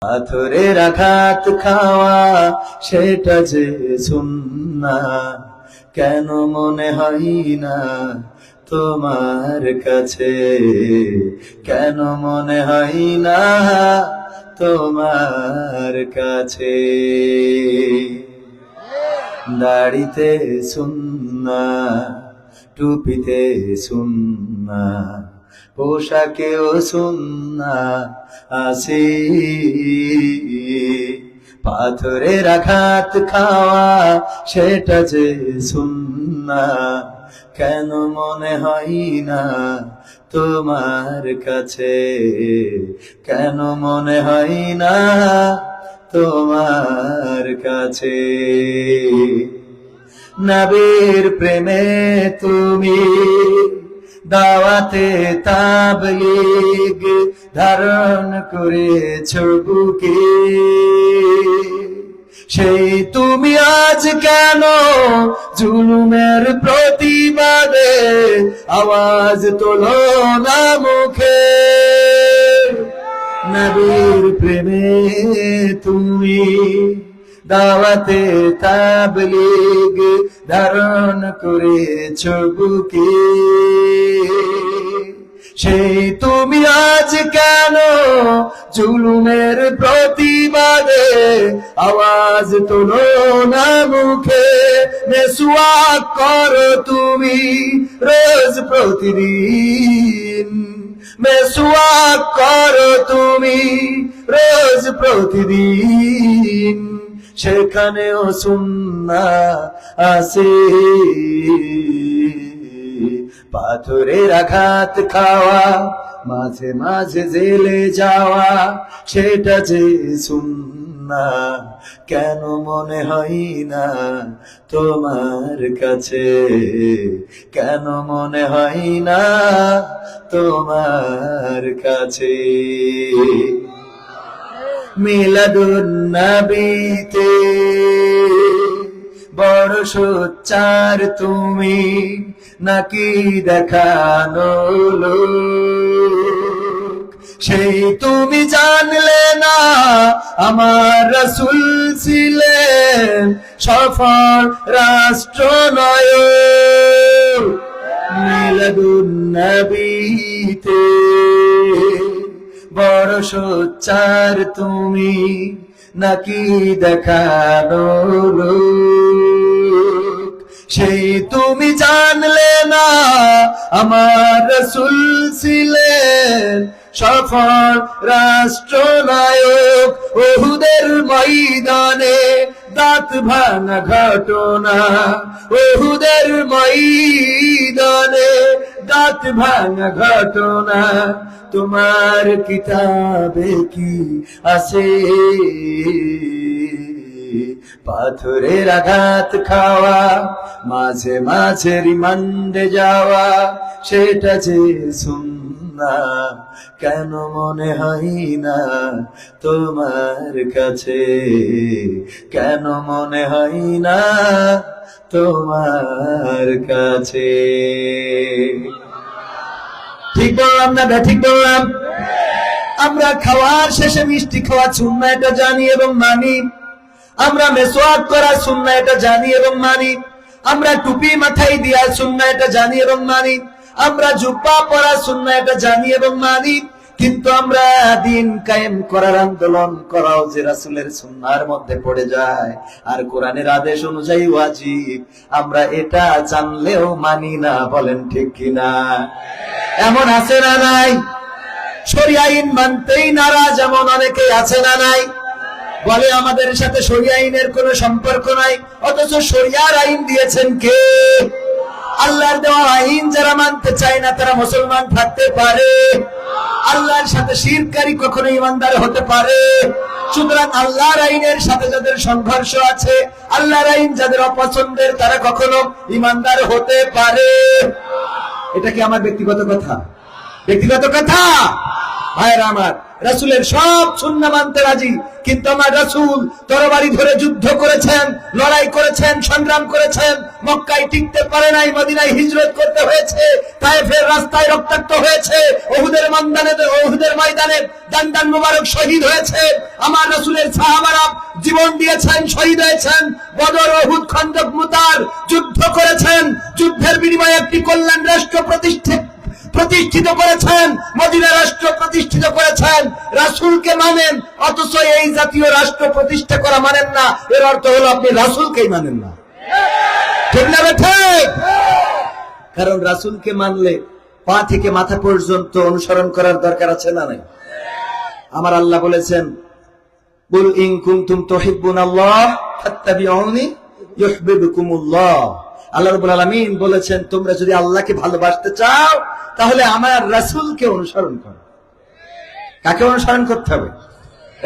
পাথরের আঘাত খাওয়া সেটা যে সুন্নাহ, কেন মনে হয় না তোমার কাছে? কেন মনে হয় না তোমার কাছে? দাড়িতে সুন্নাহ, টুপিতে সুন্নাহ, পোশাকেও সুন্নাহ আছে। পাথরের আঘাত খাওয়া সেটা যে সুন্নাহ, কেন মনে হয় না তোমার কাছে? কেন মনে হয় না তোমার কাছে? নবীর প্রেমে তুমি দাওয়াতে তাবলীগ ধারণ করেছ বুকে, সেই তুমি আজ কেন জুলুমের প্রতিবাদে আওয়াজ তোলো না মুখে? নবীর প্রেমে তুমি দাওয়াতে তাবলীগ ধারণ করেছ বুকে, সেই তুমি আজ কেন জুলুমের প্রতিবাদে আওয়াজ তোলো না মুখে? মেসওয়াক করো তুমি রোজ প্রতিদিন, মেসওয়াক করো তুমি রোজ প্রতিদিন, সেখানেও সুন্নাহ আছে। পাথরের আঘাত খাওয়া, মাঝে মাঝে জেলে যাওয়া সেটা যে সুন্নাহ, কেন মনে হয় না তোমার কাছে? কেন মনে হয় না তোমার কাছে? মিলাদুন নবীতে বড় সোচ্চার তুমি, নাকি দেখানো লোক? সেই তুমি জানলে না আমার রাসূল ছিলেন সফল রাষ্ট্রনায়ক। মিলাদুন নবীতে বড় সোচ্চার তুমি, নাকি দেখানো লোক? সেই তুমি জানলে না আমার রাসূল ছিলেন সফল রাষ্ট্রনায়ক। উহুদের ময়দানে দাঁত ভাঙা ঘটনা, উহুদের ময়দানে দাঁত ভাঙা ঘটনা তোমার কিতাবে কি আছে? পাথরের আঘাত খাওয়া, মাঝে মাঝে রিমান্ডে যাওয়া সেটা যে সুন্নাহ, কেন মনে হয় না তোমার কাছে? কেন মনে হয় না তোমার কাছে? ঠিক বললাম না ঠিক বললাম? আমরা খাওয়ার শেষে মিষ্টি খাওয়া সুন্নাহ এটা জানি এবং মানি, আমরা মেসওয়াক করা সুন্নাহ এটা জানি এবং মানি, আমরা টুপি মাথায় দেওয়া সুন্নাহ এটা জানি এবং মানি, আমরা জুব্বা পরা সুন্নাহ এটা জানি এবং মানি, কিন্তু আমরা দিন কায়েম করার আন্দোলন করাও যে রাসূলের সুন্নাহর মধ্যে পড়ে যায় আর কোরআনের আদেশ অনুযায়ী ওয়াজিব, আমরা এটা জানলেও মানি না। বলেন ঠিক কিনা? এমন আছে না নাই? শরিয়া আইন মানতেই নারাজ এমন অনেকে আছে না নাই? বলে আমাদের সাথে শরিয়া আইনের কোনো সম্পর্ক নাই, অথচ শরিয়ার আইন দিয়েছেন কে? আল্লাহর দেওয়া আইন যারা মানতে চায় না তারা মুসলমান থাকতে পারে? আল্লাহর সাথে শিরকারী কখনো ইমানদার হতে পারে? সুতরাং আল্লাহর আইনের সাথে যাদের সংঘর্ষ আছে, আল্লাহর আইন যাদের অপছন্দের, তারা কখনো ইমানদার হতে পারে? এটা কি আমার ব্যক্তিগত কথা? ব্যক্তিগত কথা? ভাইরা আমার, রাসূলের সব সুন্নাহ মানতে রাজি, কিন্তু আমার রাসূল তরবারি ধরে যুদ্ধ করেছেন, লড়াই করেছেন, সংগ্রাম করেছেন, মক্কায় টিকতে পারে নাই, মদিনায় হিজরত করতে হয়েছে, তায়েফের রাস্তায় রক্তাক্ত হয়েছে, উহুদের ময়দানে দান মুবারক শহীদ হয়েছে। আমার রাসূলের সাহাবারা জীবন দিয়েছেন, শহীদ হয়েছেন, বদর, উহুদ, খন্দক, মুতার যুদ্ধ করেছেন, যুদ্ধের বিনিময়ে একটি কল্যাণ রাষ্ট্র প্রতিষ্ঠিত করেছেন, মদিনা রাষ্ট্র প্রতিষ্ঠিত করেছেন। রাসূলকে মানেন, অথচ এই জাতীয় রাষ্ট্র প্রতিষ্ঠা করা মানেন না, এর অর্থ হলো আপনি রাসূলকেই মানেন না। ঠিক না ঠিক? কারণ রাসূলকে মানলে পা থেকে মাথা পর্যন্ত অনুসরণ করার দরকার আছে না নাই? আমার আল্লাহ বলেছেন, কুল ইন কুনতুম তুহিব্বুনাল্লাহ ফাত্তাবিউনি ইউহিব্বুকুমুল্লাহ। আল্লাহ রাব্বুল আলামিন বলেছেন, তোমরা যদি আল্লাহকে ভালোবাসতে চাও তাহলে আমার রাসূলকে অনুসরণ করো। কাকে অনুসরণ করতে হবে?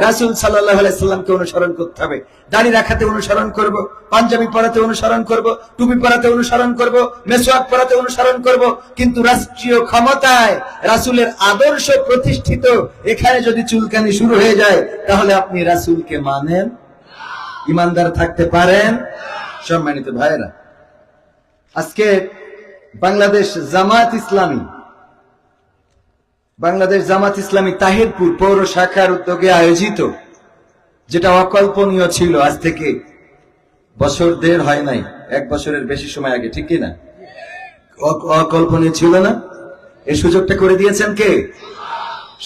রাসূল সাল্লাল্লাহু আলাইহি সাল্লামকে অনুসরণ করতে হবে। দাড়ি রাখাতে অনুসরণ করব, পাঞ্জাবি পরাতে অনুসরণ করব, টুপি পরাতে অনুসরণ করব, মেসওয়াক পরাতে অনুসরণ করব, কিন্তু রাষ্ট্রীয় ক্ষমতায় রাসূলের আদর্শ প্রতিষ্ঠিত এখানে যদি চুলকানি শুরু হয়ে যায় তাহলে আপনি রাসূলকে মানেন, ঈমানদার থাকতে পারেন? সম্মানিত ভাইরা, আজকে বাংলাদেশ জামাত ইসলামী তাহিরপুর পৌর শাখার উদ্যোগে আয়োজিত, যেটা অকল্পনীয় ছিল, আজ থেকে বছর দেড় হয় নাই, 1 বছরের বেশি সময় আগে, ঠিক কিনা? অকল্পনীয় ছিল না? এই সুযোগটা করে দিয়েছেন কে?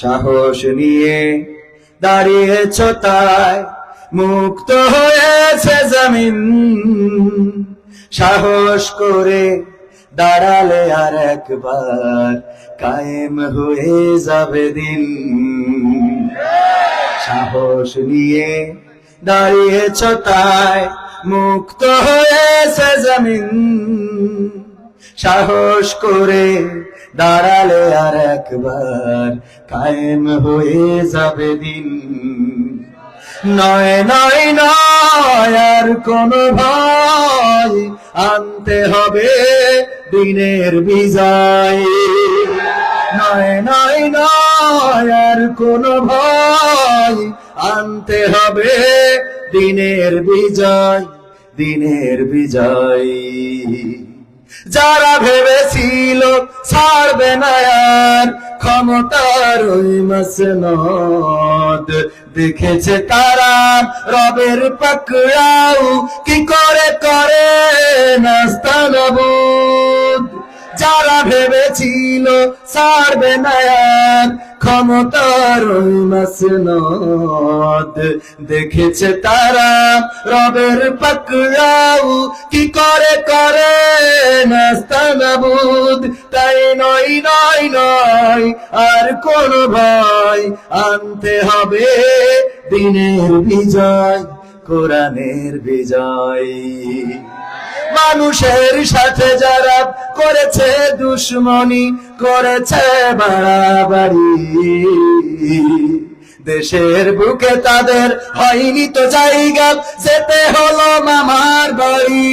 সাহস নিয়ে দাঁড়িয়েছ তাই মুক্ত হয়েছে জমিন, সাহস করে দাঁড়ালে আর একবার কায়েম হয়ে যাবে দিন। সাহস নিয়ে দাঁড়িয়েছ তাই মুক্ত হয়েছে জমিন, সাহস করে দাঁড়ালে আর একবার কায়েম হয়ে যাবে দিন। নয় নয় নয় আর কোন ভয়, আনতে হবে দিনের বিজয়। নয় নয় নয় আর কোন ভয়, আনতে হবে দিনের বিজয়, দিনের বিজয়। যারা ভেবেছিল ছাড়বে না আর ক্ষমতার ওই মাসনদ, দেখেছে তারা রবের পাকড়াও কি করে করে নাস্তানাবুদ। যারা ভেবেছিল ছাড়বে না আর ক্ষমতার ওই মাসনদ, দেখেছে তারা রবের পাকড়াও কি করে করে নাস্তানাবুদ। তাই নয় নয় নয় আর কোন ভয়, আনতে হবে দিনের বিজয়, কোরআনের বিজয়। মানুষের সাথে যারা করেছে দুশ্মনী, করেছে বাড়াবাড়ি, দেশের বুকে তাদের হয়নি তো জায়গা, যেতে হলো মামার বাড়ি।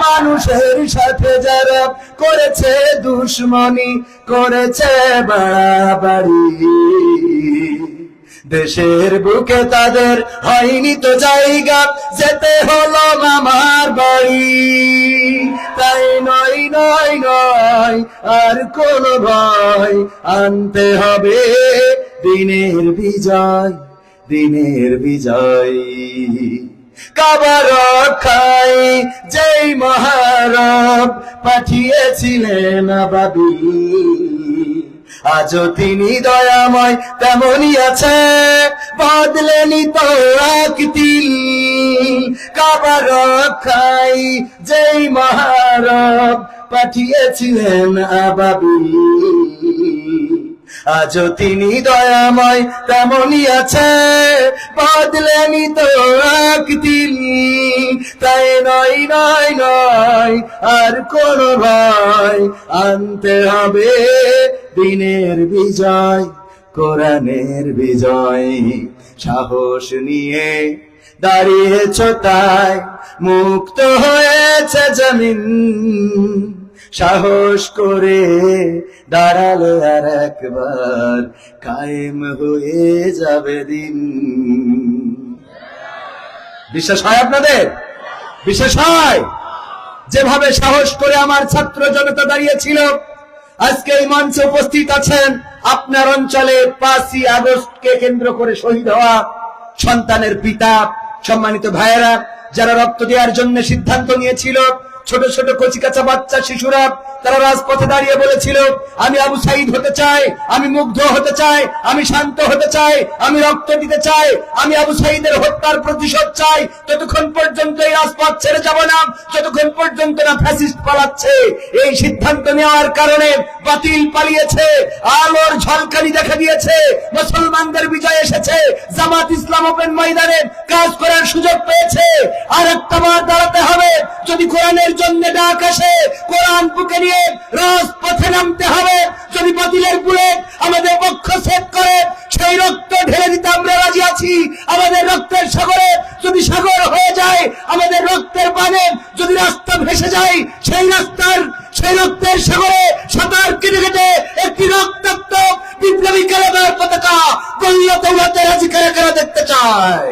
মানুষের সাথে যারা করেছে দুশ্মনী, করেছে বাড়াবাড়ি, দেশের বুকে তাদের হয়নি তো জায়গা, যেতে হলো মামার বাড়ি। তাই নয় নয় নয় আর কোন ভয়, আনতে হবে দিনের বিজয়, দিনের বিজয়। কাবা রক্ষায় যেই মহারব পাঠিয়েছিলেন আবাবিল, আজও তিনি দয়াময় তেমনই আছে, বদলেনি তো আকতিল। কাবা রক্ষায় যেই মহারব পাঠিয়েছিলেন আবাবিল, আজও তিনি দয়াময় তেমনই আছে, বদলেনি তো আকতিল। তাই নয় নয় নয় আর কোন ভয়, আনতে হবে দিনের বিজয়, কোরআনের বিজয়। সাহস নিয়ে দাঁড়িয়েছ তাই মুক্ত হয়েছে জমিন, সাহস করে দাঁড়ালে আর একবার কায়েম হয়ে যাবে দিন। বিশ্বাস হয় আপনাদের? বিশ্বাস হয়? যেভাবে সাহস করে আমার ছাত্র জনতা দাঁড়িয়েছিল, আজকে এই মঞ্চে উপস্থিত আছেন আপনার অঞ্চলে 5ই আগস্টকে কেন্দ্র করে শহীদ হওয়া সন্তানের পিতা, সম্মানিত ভাইয়েরা, যারা রক্ত দেওয়ার জন্য সিদ্ধান্ত নিয়েছিল, ছোট ছোট কচিকাচা বাচ্চা শিশুরা, তারা রাজপথে দাঁড়িয়ে বলেছিল, আমি আবু সাঈদ হতে চাই, আমি মুগ্ধ হতে চাই, আমি শান্ত হতে চাই, আমি রক্ত দিতে চাই, আমি আবু সাঈদের হত্যার প্রতিশোধ চাই। ততক্ষণ পর্যন্ত এই রাজপথ ছেড়ে যাব না, যতক্ষণ পর্যন্ত না ফ্যাসিস্ট পালাচ্ছে। এই সিদ্ধান্ত নেওয়ার কারণে বাতিল পালিয়েছে, আলোর ঝলকানি দেখা দিয়েছে, মুসলমানদের বিজয় এসেছে, জামাত ইসলাম ওপেন ময়দানে কাজ করার সুযোগ পেয়েছে। আর একটা বার দাঁড়াতে হবে, যদি কোরআনের জন্য ডাক আসে, কোরআন বুকে নিয়ে রাজপথে নামতে হবে। যদি বাতিলের বুলেট আমাদের পক্ষ সেট করে, সেই রক্ত ঢেলে দিতে আমরা রাজি আছি। আমাদের রক্তের সাগরে যদি সাগর হয়ে যায়, আমাদের রক্তের বানে যদি রাস্তা ভেসে যায়, সেই রক্তের সাগরে সাঁতার কেটে কেটে একটি রক্তাক্ত বিপ্লবী কালেমার পতাকা গলিয়াত উড়াতে রাজি কারা কারা দেখতে চায়?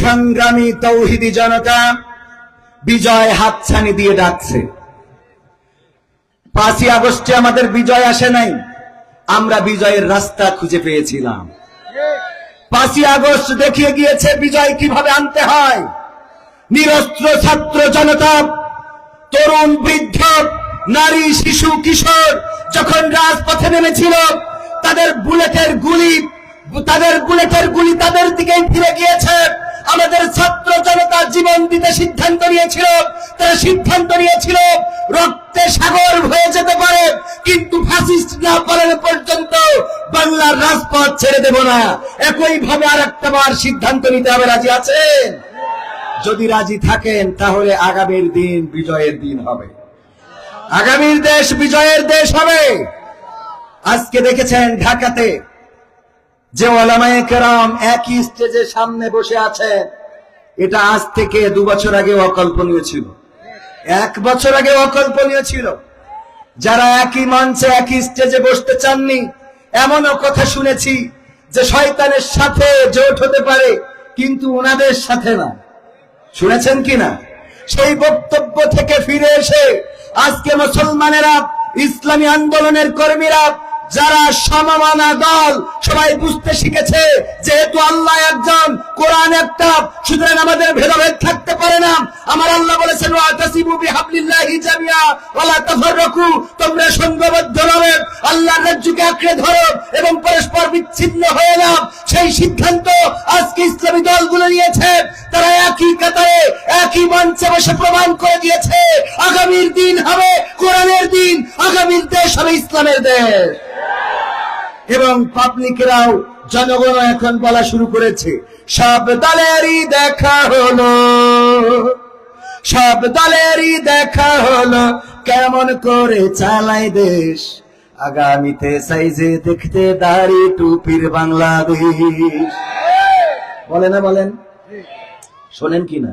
সংগ্রামী তৌহিদি জনতা বিজয় হাতছানি দিয়ে ডাকছে। 5ই আগস্টে আমাদের বিজয় আসে নাই, আমরা বিজয়ের রাস্তা খুঁজে পেয়েছিলাম। 5ই আগস্ট দেখিয়ে গিয়েছে বিজয় কিভাবে আনতে হয়। নিরস্ত্র ছাত্র জনতা, তরুণ বৃদ্ধ, নারী, শিশু, কিশোর যখন রাজপথে নেমেছিল, তাদের বুলেটের গুলি তাদের দিকেই ফিরে গিয়েছে। আমাদের ছাত্র জনতা জীবন দিতে সিদ্ধান্ত নিয়েছিল, তারা সিদ্ধান্ত নিয়েছিল রক্তে সাগর হয়ে যেতে পারে, কিন্তু ফ্যাসিস্ট না পালানো পর্যন্ত বাংলার রাজপথ ছেড়ে দেব না। একইভাবে আর একটা বার সিদ্ধান্ত নিতে হবে। রাজি আছেন? যদি রাজি থাকেন তাহলে আগামীর দিন বিজয়ের দিন হবে, আগামীর দেশ বিজয়ের দেশ হবে। আজকে দেখেছেন ঢাকাতে যে ওলামায়ে কেরাম একই স্টেজের সামনে বসে আছেন, এটা আজ থেকে 2 বছর আগে অকল্পনীয় ছিল, 1 বছর আগে অকল্পনীয় ছিল। যারা একই মঞ্চে একই স্টেজে বসতে চাননি, এমনও কথা শুনেছি যে শয়তানের সাথে জোট হতে পারে, কিন্তু ওনাদের সাথে না। শুনেছেন কিনা? সেই বক্তব্য থেকে ফিরে এসে আজকে মুসলমানেরা, ইসলামী আন্দোলনের কর্মীরা, যারা সমমানা দল, সবাই বুঝতে শিখেছে যেহেতু আল্লাহ একজন, কোরআন একটা, সুতরাং আমাদের ভেদাভেদ থাকতে পারে না। আমার আল্লাহ বলেছেন, ওয়াতাসিমু বিহাবলিল্লাহি জামিআ ওয়ালা তাফাররাকু, তোমরা সংঘবদ্ধ ভাবে আল্লাহর রাজ্যকে আঁকড়ে ধরো এবং পরস্পর বিচ্ছিন্ন হয়ে না। সেই সিদ্ধান্ত আজকে ইসলামী দলগুলো নিয়েছে। তারা একই কাতারে একই মঞ্চে বসে প্রমাণ করে দিয়েছে আগামীর দিন হবে কোরআনের দিন, আগামীর দেশ হবে ইসলামের দেশ। এবং পাবলিকেরাও, জনগণ এখন বলা শুরু করেছে, সব দলেরই দেখা হলো, সব দলেরই দেখা হলো, কেমন করে চালায় দেশ, আগামীতে সাইজে দেখতে দাড়ি টুপির বাংলাদেশ। বলে না? বলেন, শোনেন কিনা?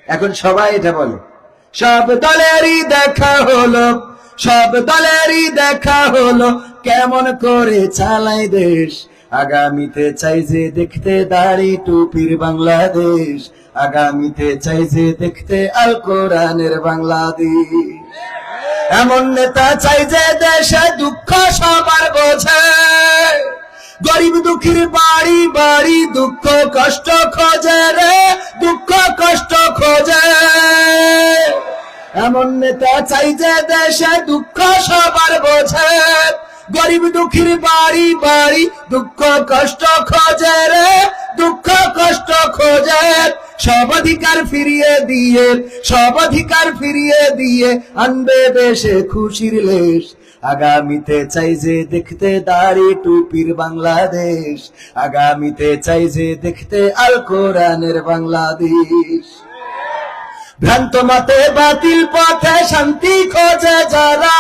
এখন সবাই এটা বলে, সব দলেরই দেখা হলো, সব দলেরই দেখা হলো, কেমন করে চালায় দেশ, আগামীতে চাই যে দেখতে দাড়ি টুপির বাংলাদেশ, আগামীতে চাই যে দেখতে আল কোরআনের বাংলাদেশ। এমন নেতা চাই যে দেশে দুঃখ সবার বোঝে, গরিব দুঃখীর বাড়ি বাড়ি দুঃখ কষ্ট খোঁজে রে, দুঃখ কষ্ট খোঁজে। এমন নেতা চাই যে দেশে দুঃখ সবার বোঝে, গরিব দুঃখীর বাড়ি বাড়ি দুঃখ কষ্ট খোঁজে রে, দুঃখ কষ্ট খোঁজে। সব অধিকার ফিরিয়ে দিয়ে, সব অধিকার ফিরিয়ে দিয়ে আনবে দেশে খুশির লেশ, আগামীতে চাই যে দেখতে দাড়ি টুপির বাংলাদেশ, আগামীতে চাই যে দেখতে আল কোরআনের বাংলাদেশ। ভ্রান্ত মতে বাতিল পথে শান্তি খোঁজে যারা,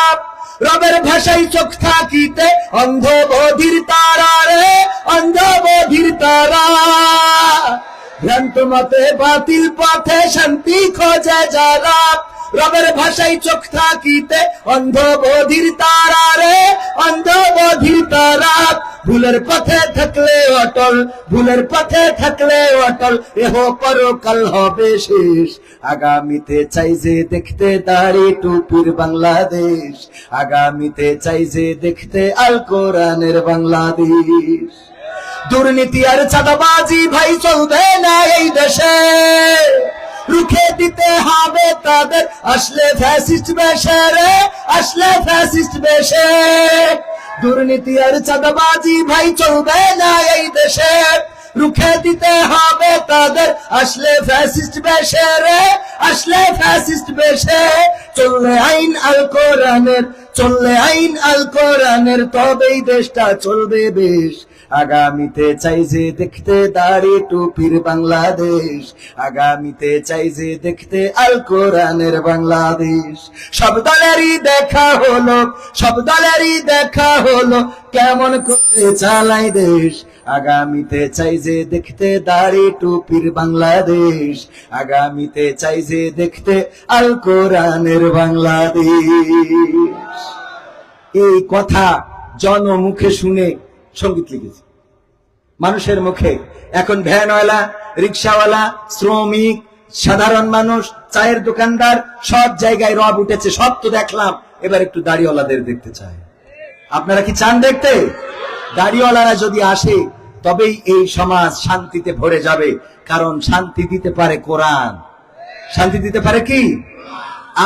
রবের ভাষায় চোখ থাকিতে অন্ধ বধির তারা রে, অন্ধ বধির তারা। ভ্রান্ত মতে বাতিল পথে শান্তি খোঁজে যারা, রবের ভাষায় চোখ থাকিতে অন্ধ বধির তারা রে, অন্ধ বধির তারা। ভুলের পথে থাকলে অটল, ভুলের পথে থাকলে অটল, এহ পরকাল হবে শেষ। আগামীতে চাই যে দেখতে দাড়ি টুপির বাংলাদেশ, আগামীতে চাই যে দেখতে আল কোরআনের বাংলাদেশ। দুর্নীতি আর চাঁদাবাজি ভাই চলবে না এই দেশে, রুখে দিতে হবে তাদের আসলে ফ্যাসিস্ট বেশে রে, আসলে ফ্যাসিস্ট বেশে। দুর্নীতি আর চাঁদাবাজি ভাই চলবে না এই দেশে, রুখে দিতে হবে তাদের আসলে ফ্যাসিস্ট বেশে রে, আসলে ফ্যাসিস্ট বেশে। চললে আইন আল কোরআনের, চললে আইন আল কোরআনের, তবেই দেশটা চলবে বেশ। আগামীতে চাই যে দেখতে দাড়ি টুপির বাংলাদেশ, আগামীতে চাই যে দেখতে আল কোরআনের বাংলাদেশ। সব দলেরই দেখা হলো, সব দলেরই দেখা হলো, কেমন করে চালাই দেশ। আগামীতে চাই যে দেখতে দাড়ি টুপির বাংলাদেশ, আগামীতে চাই যে দেখতে আল কোরআনের বাংলাদেশ। এই কথা জনমুখে শুনে সঙ্গীত লিখেছি, মানুষের মুখে। এখন ভ্যানওয়ালা, রিক্সাওয়ালা, শ্রমিক, সাধারণ মানুষ, চায়ের দোকানদার, সব জায়গায় রব উঠেছে। সব তো দেখলাম, এবার একটু দাড়িওয়ালাদের দেখতে চায়। আপনারা কি চান দেখতে? দাড়িওয়ালারা যদি আসে তবেই এই সমাজ শান্তিতে ভরে যাবে, কারণ শান্তি দিতে পারে কোরআন। শান্তি দিতে পারে কি?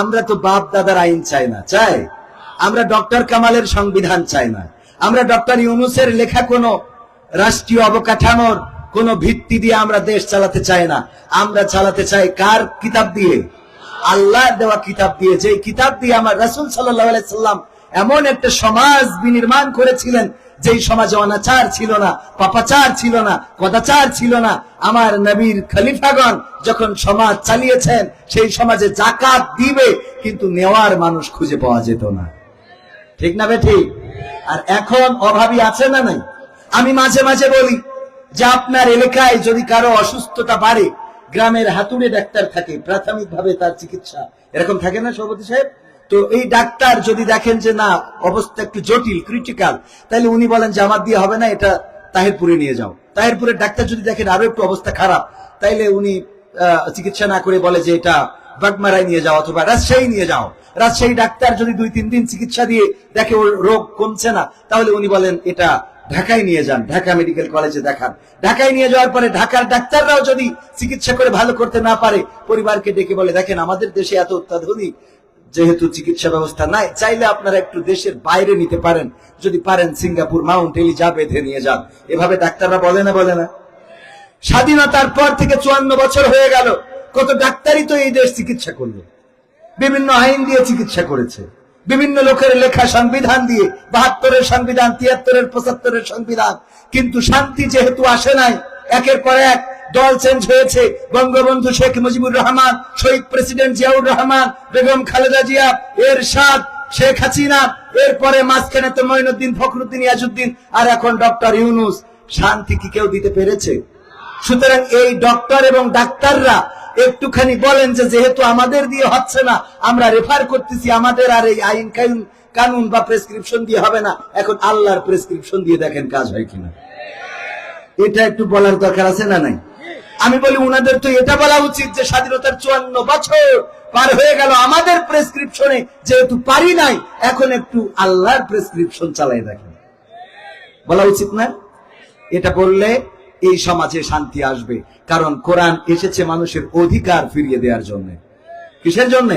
আমরা তো বাপ দাদার আইন চাই না, চাই? আমরা ডক্টর কামালের সংবিধান চাই না, আমরা ডক্টর ইউনূসের লেখা কোন রাষ্ট্রীয় অবকাঠামোর কোন ভিত্তি দিয়ে আমরা দেশ চালাতে চাই না। আমরা চালাতে চাই কার কিতাব দিয়ে? আল্লাহর দেওয়া কিতাব দিয়ে। যে কিতাব দিয়ে আমার রাসূল সাল্লাল্লাহু আলাইহি সাল্লাম এমন একটা সমাজ বিনির্মাণ করেছিলেন, যেই সমাজে অনাচার ছিল না, পাপাচার ছিল না, কদাচার ছিল না। আমার নবীর খলিফাগণ যখন সমাজ চালিয়েছেন, সেই সমাজে যাকাত দিবে, কিন্তু নেওয়ার মানুষ খুঁজে পাওয়া যেত না। ঠিক না বেঠিক? আর এখন অভাবী আছে না নাই? আমি মাঝে মাঝে বলি যে আপনার এলাকায় যদি কারো অসুস্থতা বাড়ে, গ্রামের হাতুড়ে ডাক্তার থাকে, প্রাথমিকভাবে তার চিকিৎসা এরকম থাকে না সভাপতি সাহেব? তো এই ডাক্তার যদি দেখেন যে না, অবস্থা একটু জটিল, ক্রিটিক্যাল, তাহলে উনি বলেন যে আমার দিয়ে হবে না, এটা তাহিরপুরে নিয়ে যাও। তাহিরপুরের ডাক্তার যদি দেখেন আরো একটু অবস্থা খারাপ, তাইলে উনি চিকিৎসা না করে বলে যে এটা বাগমারায় নিয়ে যাও অথবা রাজশাহী নিয়ে যাও। রাজশাহী ডাক্তার যদি 2-3 দিন চিকিৎসা দিয়ে দেখে ওর রোগ কমছে না, তাহলে উনি বলেন এটা ঢাকায় নিয়ে যান, ঢাকা মেডিকেল কলেজে দেখান। ঢাকায় নিয়ে যাওয়ার পরে ঢাকার ডাক্তাররাও যদি চিকিৎসা করে ভালো করতে না পারে, পরিবারকে ডেকে বলে দেখেন আমাদের দেশে এত অত্যাধুনিক যেহেতু চিকিৎসা ব্যবস্থা নাই, চাইলে আপনারা একটু দেশের বাইরে নিতে পারেন, যদি পারেন সিঙ্গাপুর, মাউন্ট এলিজাবেথে নিয়ে যান। এভাবে ডাক্তাররা বলে না, বলে না? স্বাধীনতার পর থেকে 54 বছর হয়ে গেল, কত ডাক্তারই তো এই দেশ চিকিৎসা করলো, বিভিন্ন আইন দিয়ে চিকিৎসা করেছে, বিভিন্ন লোকের লেখা সংবিধান দিয়ে, 72-এর সংবিধান, 73-এর, 75-এর সংবিধান। কিন্তু শান্তি যেহেতু আসে নাই, একের পর এক দল চেঞ্জ হয়েছে। বঙ্গবন্ধু শেখ মুজিবুর রহমান, শহীদ প্রেসিডেন্ট জিয়াউর রহমান, বেগম খালেদা জিয়া, এরশাদ, শেখ হাসিনা, এরপরে মাঝখানে তো মঈনুদ্দিন, ফখরুদ্দিন, ইয়াজউদ্দিন, আর এখন ডক্টর ইউনূস। শান্তি কি কেউ দিতে পেরেছে? সুতরাং এই ডক্টর এবং ডাক্তাররা একটুখানি বলেন যে যেহেতু আমাদের দিয়ে হচ্ছে না, আমরা রেফার করতেছি, আমাদের আর এই আইন কানুন বা প্রেসক্রিপশন দিয়ে হবে না, এখন আল্লাহর প্রেসক্রিপশন দিয়ে দেখেন কাজ হয় কিনা। এটা একটু বলার দরকার আছে না নাই? আমি বলি উনাদের তো এটা বলা উচিত যে স্বাধীনতার 54 বছর পার হয়ে গেল, আমাদের প্রেসক্রিপশনে যেহেতু পারি নাই, এখন একটু আল্লাহর প্রেসক্রিপশন চালাই দেখেন, বলা উচিত না? এটা বললে এই সমাজে শান্তি আসবে। কারণ কোরআন এসেছে মানুষের অধিকার ফিরিয়ে দেওয়ার জন্য। কিসের জন্য?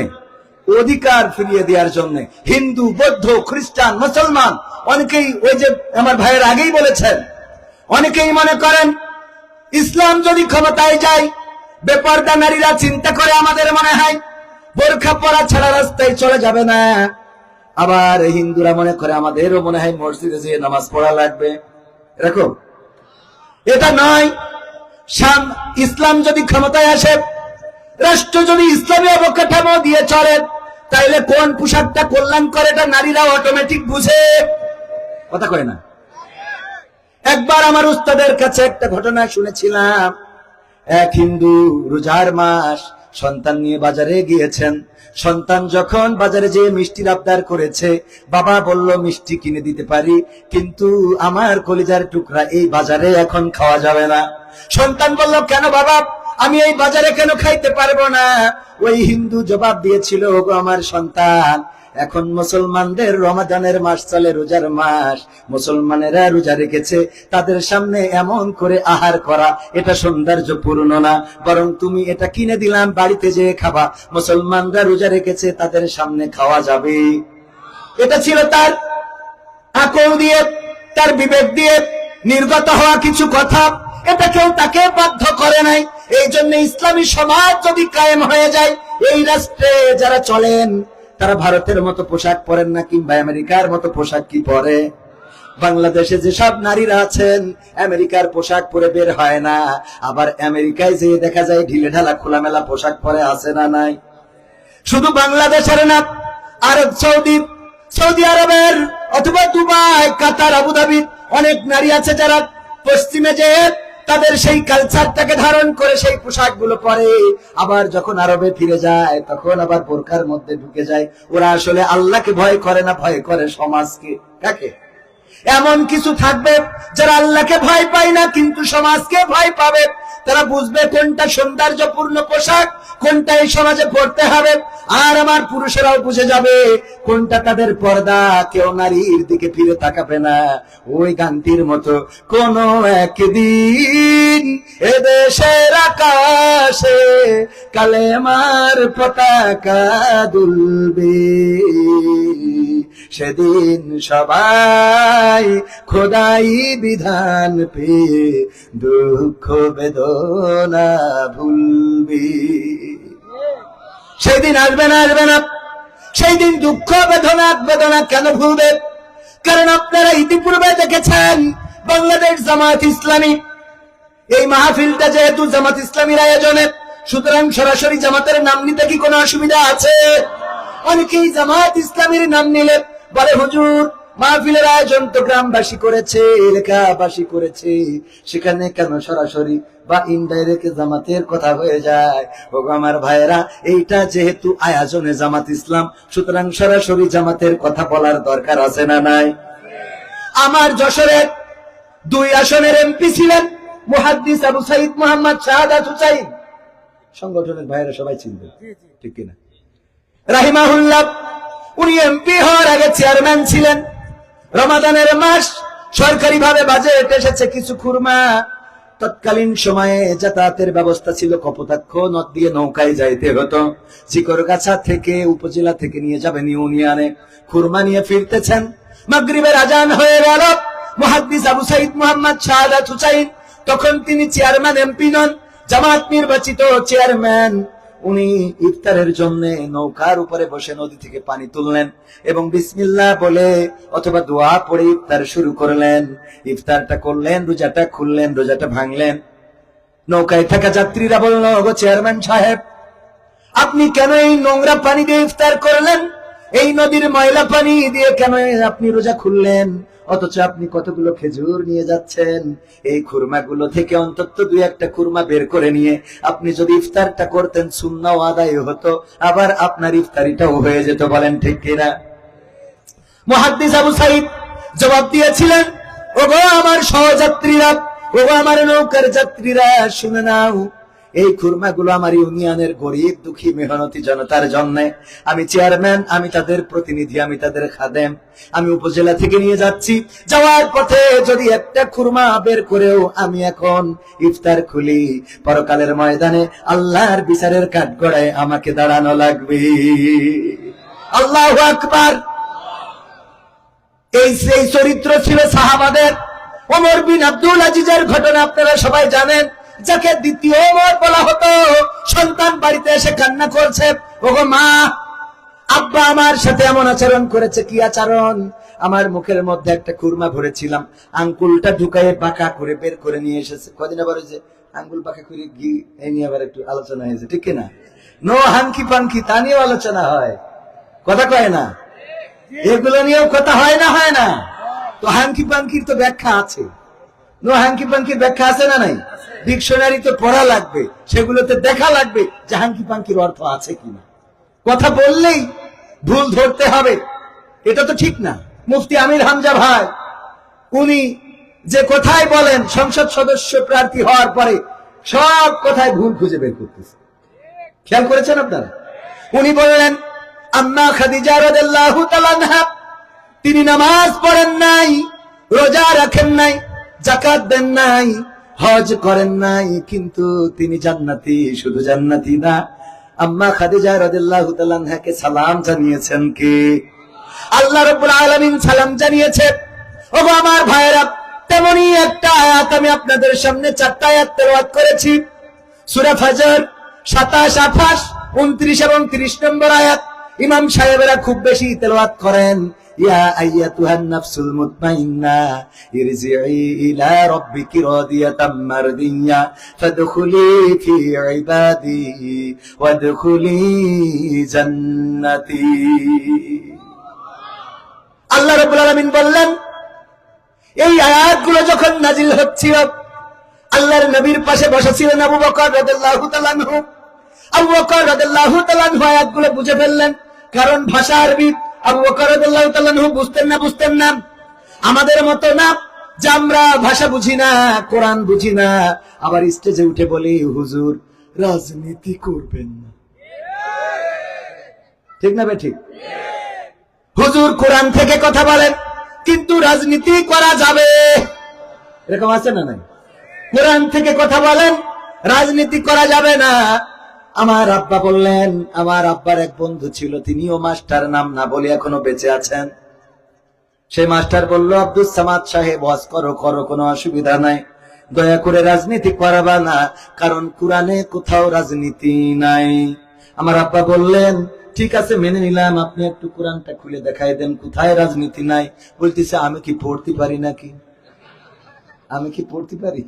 অধিকার ফিরিয়ে দেওয়ার জন্য। হিন্দু, বৌদ্ধ, খ্রিস্টান, মুসলমান, অনেকেই, ওই যে আমার ভাইয়ের আগেই বলেছেন, অনেকেই মনে করেন ইসলাম যদি ক্ষমতায় যায়, বেপরদা নারীরা চিন্তা করে আমাদের মনে হয় বোরখা পরা ছাড়া রাস্তায় চলে যাবে না। আবার হিন্দুরা মনে করে আমাদেরও মনে হয় মসজিদে যে নামাজ পড়া লাগবে, এরকম। এটা নয়। ইসলাম যদি ক্ষমতায় আসে, রাষ্ট্র যদি ইসলামী অবকাঠামো দিয়ে চলে, তাইলে কোন পোশাকটা কল্যাণ করে এটা নারীরা অটোমেটিক বুঝে। কথা কয় না? একবার আমার উস্তাদের কাছে একটা ঘটনা শুনেছিলাম। এক হিন্দু রোজার মাস সন্তান নিয়ে বাজারে গিয়েছেন। সন্তান যখন বাজারে যেয়ে মিষ্টির আবদার করেছে, বাবা বলল মিষ্টি কিনে দিতে পারি, কিন্তু আমার কলিজার টুকরা এই বাজারে এখন খাওয়া যাবে না। সন্তান বলল, কেন বাবা, আমি এই বাজারে কেন খাইতে পারবো না? ওই হিন্দু জবাব দিয়েছিল, ওগো আমার সন্তান, এখন মুসলমানদের রমাদানের মাস চলে, রোজার মাস, মুসলমানেরা রোজা রেখেছে, তাদের সামনে এমন করে আহার করা এটা সৌন্দর্যপূর্ণ না, বরং তুমি এটা কিনে দিলাম, বাড়িতে যেয়ে খাবা, মুসলমানরা রোজা রেখেছে, তাদের সামনে খাওয়া যাবে। এটা ছিল তার আকল দিয়ে, তার বিবেক দিয়ে নির্গত হওয়া কিছু কথা। এটা কেউ তাকে বাধ্য করে নাই। এই জন্য ইসলামী সমাজ যদি কায়েম হয়ে যায়, এই রাষ্ট্রে যারা চলেন তারা ভারতের মতো পোশাক পরেন না, কিংবা আমেরিকার মতো পোশাক কি পরে। বাংলাদেশে যেসব নারীরা আছেন আমেরিকার পোশাক পরে বের হয় না, আবার আমেরিকায় যেয়ে দেখা যায় ঢিলে ঢালা খোলামেলা পোশাক পরে, আছে না নাই? শুধু বাংলাদেশের না, আরব, সৌদি আরবের অথবা দুবাই, কাতার, আবুধাবি অনেক নারী আছে যারা পশ্চিমে যেয়ে তাদের সেই কালচারটাকে ধারণ করে সেই পোশাকগুলো পরে, আবার যখন আরবে ফিরে যায় তখন আবার বোরকার মধ্যে ঢুকে যায়। ওরা আসলে আল্লাহকে ভয় করে না, ভয় করে সমাজকে। কাকে? এমন কিছু থাকবে যারা আল্লাহকে ভয় পায় না কিন্তু সমাজকে ভয় পাবে। তারা বুঝবে কোনটা সৌন্দর্যপূর্ণ পোশাক, কোনটা এই সমাজে পড়তে হবে, আর আমার পুরুষেরাও বুঝে যাবে কোনটা তাদের পর্দা। কেউ নারীর দিকে ফিরে তাকাবে না। ওই গানটির মতো, কোন একদিন এদেশের আকাশে কালেমার পতাকা দুলবে, সেদিন সবাই খোদাই বিধান পেয়ে দুঃখ বেদনা ভুলবে। সেই দিন আসবে না, আসবে না। সেই দিন দুঃখ বেদনা কেন ভুলবে? কারণ আপনারা ইতিপূর্বে দেখেছেন বাংলাদেশ জামাত ইসলামী, এই মাহফিলটা যেহেতু জামাত ইসলামীর আয়োজনে, সুতরাং সরাসরি জামাতের নাম নিতে কি কোনো অসুবিধা আছে? অনেকেই জামাত ইসলামীর নাম নিলে বলে, হুজুর মাহফিলের আয়োজন তো গ্রামবাসী করেছে, এলাকাবাসী করেছে, সেখানে কেন সরাসরি বা ইনডাইরেক্ট জামাতের কথা হয়ে যায়? ওগো আমার ভাইয়েরা, এইটা যেহেতু আয়োজনে জামাত ইসলাম, সুতরাং সরাসরি জামাতের কথা বলার দরকার আছে না নাই? আমার যশোরের 2 আসনের এমপি ছিলেন মুহাদ্দিস আবু সাইদ মোহাম্মদ শাহাদাত হুসাইন। সংগঠনের ভাইয়েরা সবাই চিনবে, ঠিক কিনা? রাহিমাহুল্লাহ। উনি এমপি হওয়ার আগে চেয়ারম্যান ছিলেন। রমাদানের মাস, সরকারি ভাবে বাজেট এসেছে কিছু খুরমা। তৎকালীন সময়ে যাতায়াতের ব্যবস্থা ছিল কপোতাক্ষ নদ দিয়ে নৌকায় যাইতে হতো। চিকরগাছা থেকে উপজেলা থেকে নিয়ে যাবেন ইউনিয়নে, খুরমা নিয়ে ফিরতেছেন। মাগরিবের আজান হয়ে গেল। মুহাদ্দিস আবু সাইদ মোহাম্মদ শাহাদাত হুসাইন, তখন তিনি চেয়ারম্যান, এমপি নন, জামাত নির্বাচিত চেয়ারম্যান। উনি ইফতারের জন্য নৌকার উপরে বসে নদী থেকে পানি তুললেন এবং বিসমিল্লাহ বলে অথবা দোয়া পড়ে ইফতার শুরু করলেন। ইফতারটা করলেন, রোজাটা খুললেন, রোজাটা ভাঙলেন। নৌকায় থাকা যাত্রীরা বলল, ওগো চেয়ারম্যান সাহেব, আপনি কেন এই নোংরা পানি দিয়ে ইফতার করলেন? এই নদীর ময়লা পানি দিয়ে কেন আপনি রোজা খুললেন? অথচ আপনি কতগুলো খেজুর নিয়ে যাচ্ছেন। এই খুরমাগুলো থেকে অন্তত 2-1টা খুরমা বের করে নিয়ে আপনি যদি ইফতারটা করতেন, সুন্নাহ আদায় হতো, আবার আপনার ইফতারিটাও হয়ে যেত। বলেন ঠিক কিনা? মুহাদ্দিস আবু সাইদ জবাব দিয়েছিলেন, ওগো আমার সহযাত্রীরা, ওগো আমার নৌকার যাত্রীরা, শুনে নাও, এই খুরমাগুলো আমার ইউনিয়নের গরিব দুঃখী মেহনতি জনতার জন্য। আমি চেয়ারম্যান, আমি তাদের প্রতিনিধি, আমি তাদের খাদেম। আমি উপজেলা থেকে নিয়ে যাচ্ছি, যাওয়ার পথে যদি একটা খুরমা বের করেও আমি এখন ইফতার খুলি, পরকালের ময়দানে আল্লাহর বিচারের কাঠগড়ায় আমাকে দাঁড়ানো লাগবে। আল্লাহু আকবার। এই সেই চরিত্র ছিল সাহাবাদের। ওমর বিন আব্দুল আজিজের ঘটনা আপনারা সবাই জানেন, যাকে দ্বিতীয় ওমর বলা হতো। সন্তান বাড়িতে এসে কান্না করছে, ওগো মা, আব্বা আমার সাথে এমন আচরণ করেছে। কি আচরণ? আমার মুখের মধ্যে একটা কুরমা ভরেছিলাম, আঙ্গুলটা ঢুকাইয়ে পাকা করে বের করে নিয়ে এসেছে। কদিন আবার ওই যে আঙ্গুল পাকা করে ঘি এই নিয়ে আবার একটু আলোচনা হয়েছে, ঠিক কিনা? নো হাঙ্কি পাঙ্কি, তা নিয়েও আলোচনা হয়, কথা কয় না? এগুলো নিয়েও কথা হয় না, হয় না? তো হাঙ্কি পাঙ্কির তো ব্যাখ্যা আছে, নো হাঙ্কি পাঙ্কির ব্যাখ্যা আছে না নাই? ডিকশনারি তো পড়া লাগবে, সেগুলোতে দেখা লাগবে যে হাঙ্কি পাঙ্কির অর্থ আছে কিনা। কথা বললেই ভুল ধরতে হবে, এটা তো ঠিক না। মুফতি আমির হামজা ভাই, উনি যে কথাই বলেন সংসদ সদস্য প্রার্থী হওয়ার পরে সব কথায় ভুল খুঁজে বের করতেছে। খেয়াল করেছেন আপনারা? উনি বললেন আম্মা খাদিজা রাদিয়াল্লাহু তাআলা আনহা, তিনি নামাজ পড়েন নাই, রোজা রাখেন নাই, যাকাত দেন নাই, হজ করেন নাই, কিন্তু তিনি জান্নাতি। শুধু জান্নাতি না, আম্মা খাদিজা রাদিয়াল্লাহু তাআলা আনহাকে সালাম জানিয়েছেন কে? আল্লাহ রাব্বুল আলামিন সালাম জানিয়েছে। ওগো আমার ভাইরা, তেমনি একটা আয়াত আমি আপনাদের সামনে 4টা আয়াত তেলাওয়াত করেছি। সূরা ফাজর 27, 28, 29 এবং 30 নম্বর আয়াত ইমাম সাহেবেরা খুব বেশি তেলাওয়াত করেন। ইয়া আইয়াতুহান নাফসুল মুতমাইন্না ইরজিই ইলা রাব্বিকি রাদিয়াতাম মারদিয়া ফাদখুলি ফি ইবাদি ওয়াদখুলি জান্নাতি। আল্লাহ রাব্বুল আলামিন বললেন, এই আয়াতগুলো যখন নাজিল হচ্ছিল, আল্লাহর নবীর পাশে বসা ছিলেন আবু বকর রাদিয়াল্লাহু তাআলা আনহু। আবু বকর রাদিয়াল্লাহু তাআলা আনহু আয়াতগুলো বুঝে ফেললেন, কারণ ভাষা আরবি। আবু বকর রাদিয়াল্লাহু তাআলা আনহু বুঝতেন না। আমাদের মতো না যে আমরা ভাষা বুঝি না, কোরআন বুঝি না, আবার স্টেজে উঠে বলি হুজুর রাজনীতি করবেন না। ঠিক না ঠিক? হুজুর কোরআন থেকে কথা বলেন, কিন্তু রাজনীতি করা যাবে, এরকম আছে না নাই? কোরআন থেকে কথা বলেন, রাজনীতি করা যাবে না। আমার আব্বা বললেন, আমার আব্বার এক বন্ধু ছিল, তিনিও মাস্টার, নাম না বলে এখনো বেঁচে আছেন। সেই মাস্টার বলল, আব্দুল সামাদ সাহেব ওয়াজ করো, কোনো অসুবিধা নাই, দয়া করে রাজনীতি করাবা না, কারণ কোরআনে কোথাও রাজনীতি নাই। আমার আব্বা বললেন, ঠিক আছে মেনে নিলাম, আপনি একটু কোরআনটা খুলে দেখাই দেন কোথায় রাজনীতি নাই। বলতেছে, আমি কি পড়তে পারি নাকি? আমি কি পড়তে পারি?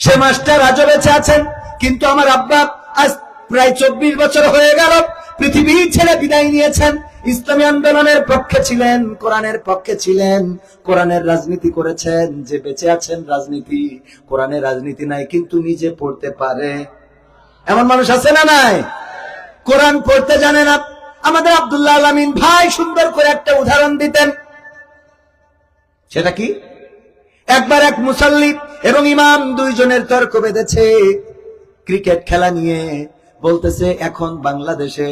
সে মাস্টার আজও বেঁচে আছেন, কিন্তু আমার আব্বা আজ প্রায় 24 বছর হয়ে গেল পৃথিবী ছেড়ে বিদায় নিয়েছেন। ইসলামী আন্দোলনের পক্ষে ছিলেন, কোরআনের পক্ষে ছিলেন, কোরআনের রাজনীতি করেছেন। যে বেঁচে আছেন, রাজনীতি, কোরআনের রাজনীতি নাই, কিন্তু নিজে পড়তে পারে। এমন মানুষ আছে না নাই? কোরআন পড়তে জানে না। আমাদের আব্দুল্লাহ আল আমিন ভাই সুন্দর করে একটা উদাহরণ দিতেন। সেটা কি? একবার এক মুসাল্লি এবং ইমাম দুইজনের তর্ক বেঁধেছে ক্রিকেট খেলা নিয়ে। বলতেছে, এখন বাংলাদেশে,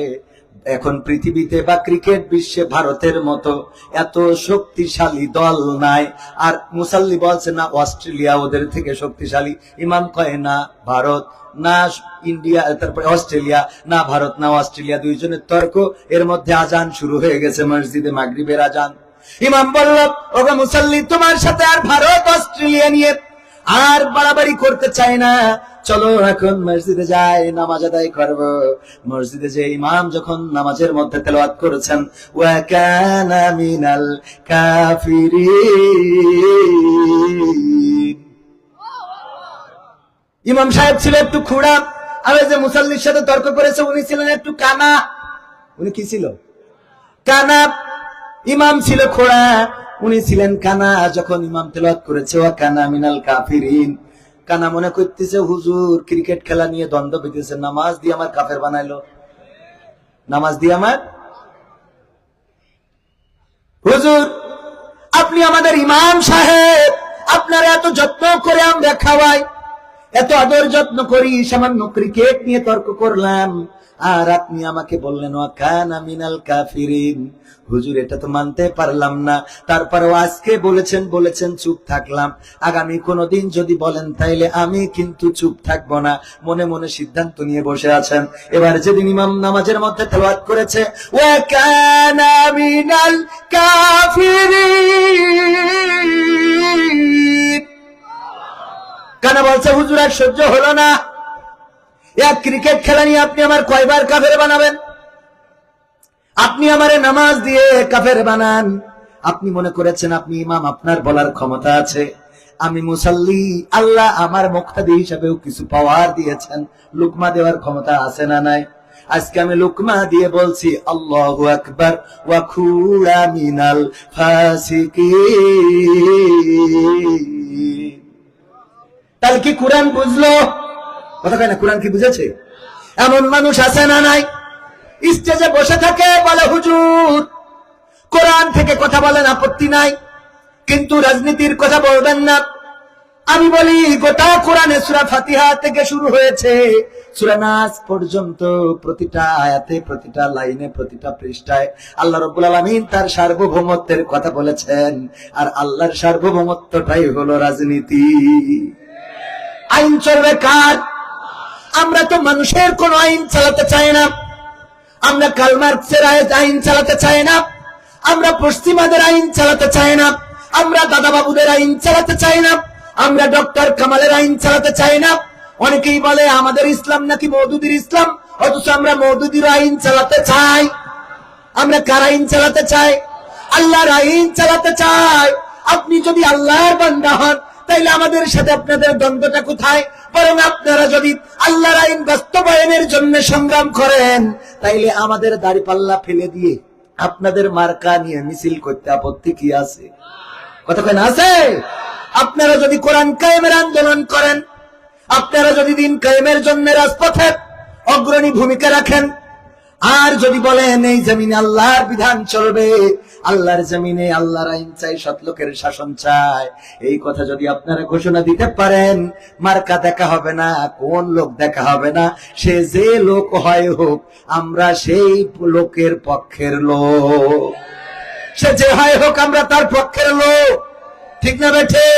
এখন পৃথিবীতে বা ক্রিকেট বিশ্বে ভারতের মতো এত শক্তিশালী দল নাই। আর মুসাল্লি বলছে, না অস্ট্রেলিয়া ওদের থেকে শক্তিশালী। ইমাম কয়, না ভারত, না ইন্ডিয়া, তারপরে অস্ট্রেলিয়া, না ভারত না অস্ট্রেলিয়া। দুইজনের তর্ক, এর মধ্যে আজান শুরু হয়ে গেছে, মসজিদে মাগরিবের আজান। ইমাম বলল, ওগো মুসাল্লি, তোমার সাথে আর ভারত অস্ট্রেলিয়া নিয়ে আর বাড়াবাড়ি করতে চাই না, চলো এখন মসজিদে যাই, নামাজ আদায় করব। মসজিদে যে ইমাম যখন নামাজের মধ্যে তেলাওয়াত করেছেন, ওয়া কানা মিনাল কাফিরিন, ইমাম সাহেব ছিল একটু খুড়া, আর যে মুসাল্লির সাথে তর্ক করেছে উনি ছিলেন একটু কানা। উনি কি ছিল? কানা। ইমাম ছিল খোড়া, উনি ছিলেন কানা। যখন ইমাম তেলাওয়াত করেছে ওয়া কানা মিনাল কাফিরিন, কানা মনে করতেছে হুজুর ক্রিকেট খেলা নিয়ে দ্বন্দ্ব বেঁধেছে, নামাজ দিয়ে আমার কাফের বানাইলো, নামাজ দিয়ে আমার। হুজুর আপনি আমাদের ইমাম সাহেব, আপনার এত যত্ন করে আমরা খাওয়াই, এত আদর যত্ন করি, সামান্য ক্রিকেট নিয়ে তর্ক করলাম, আর আপনি আমাকে বললেন ওয়া কানা মিনাল কাফিরিন। হুজুর এটা তো মানতে পারলাম না, তারপরেও আজকে বলেছেন চুপ থাকলাম। আগামী কোনদিন যদি বলেন তাইলে আমি কিন্তু চুপ থাকবো না। মনে মনে সিদ্ধান্ত নিয়ে বসে আছেন। এবার যেদিন ইমাম নামাজের মধ্যে তেলাওয়াত করেছে ওয়া কানা মিনাল কাফিরিন, কানা বলছে, হুজুর আর সহ্য হলো না, এক ক্রিকেট খেলা নিয়ে আপনি আমার কয়বার কাফের বানাবেন? আপনি আমারে নামাজ দিয়ে কাফের বানান, আপনি মনে করেছেন আপনি ইমাম, আপনার বলার ক্ষমতা আছে। আমি মুসাল্লি, আল্লাহ আমার মুক্তাদি হিসাবেও কিছু পাওয়ার দিয়েছেন, লুকমা দেওয়ার ক্ষমতা আছে না নাই? আজকে আমি লুকমা দিয়ে বলছি আল্লাহু আকবার ওয়া কুনা মিনাল ফাসিকিন। তাহলে কি কোরআন বুঝলো? কথা কয় না, কোরআন কি বুঝেছে? এমন মানুষ আছে না নাই? স্টেজে বসে থাকে, বলে হুজুর কোরআন থেকে কথা বলেন, আপত্তি নাই, কিন্তু রাজনীতির কথা বলবেন না। আমি বলি গোটা কোরআনে সূরা ফাতিহা থেকে শুরু হয়েছে সূরা নাস পর্যন্ত, প্রতিটা আয়াতে, প্রতিটা লাইনে, প্রতিটা পৃষ্ঠায় আল্লাহ রাব্বুল আলামিন তার সার্বভৌমত্বের কথা বলেছেন। আর আল্লাহর সার্বভৌমত্বটাই হলো রাজনীতি। আইন চলবে কার? আমরা তো মানুষের কোন আইন চালাতে চাই না, আমরা কার্ল মার্কসের আইন চালাতে চাই না, আমরা পশ্চিমাদের আইন চালাতে চাই না, আমরা দাদা বাবুদের আইন চালাতে চাই না, আমরা ডক্টর কামালের আইন চালাতে চাই না। অনেকেই বলে আমাদের ইসলাম নাকি মওদুদির ইসলাম, অথচ আমরা মওদুদির আইন চালাতে চাই। আমরা কার আইন চালাতে চাই? আল্লাহর আইন চালাতে চাই। আপনি যদি আল্লাহর বান্দা হন, তাইলে আমাদের সাথে আপনাদের দ্বন্দ্বটা কোথায়? বরং আপনারা যদি আল্লাহর আইন বাস্তবায়নের জন্য সংগ্রাম করেন, তাইলে আমাদের দাড়িপাল্লা ফেলে দিয়ে আপনাদের মার্কা নিয়ে মিছিল করতে আপত্তি কি আছে? কথা কেন আছে? আপনারা যদি কোরআন কায়েমের আন্দোলন করেন, আপনারা যদি দিন কায়েমের জন্য রাজপথে অগ্রণী ভূমিকা রাখেন, আর যদি বলেন এই জমিনে আল্লাহর বিধান চলবে, আল্লাহর জমিনে আল্লাহর আইন চাই, সৎলোকের শাসন চাই, এই কথা যদি আপনারা ঘোষণা দিতে পারেন, মার্কা দেখা হবে না, কোন লোক দেখা হবে না, সে যে লোক হয় হোক, আমরা সেই লোকের পক্ষের লোক। সে যে হয় হোক, আমরা তার পক্ষের লোক। ঠিক না বেঠে?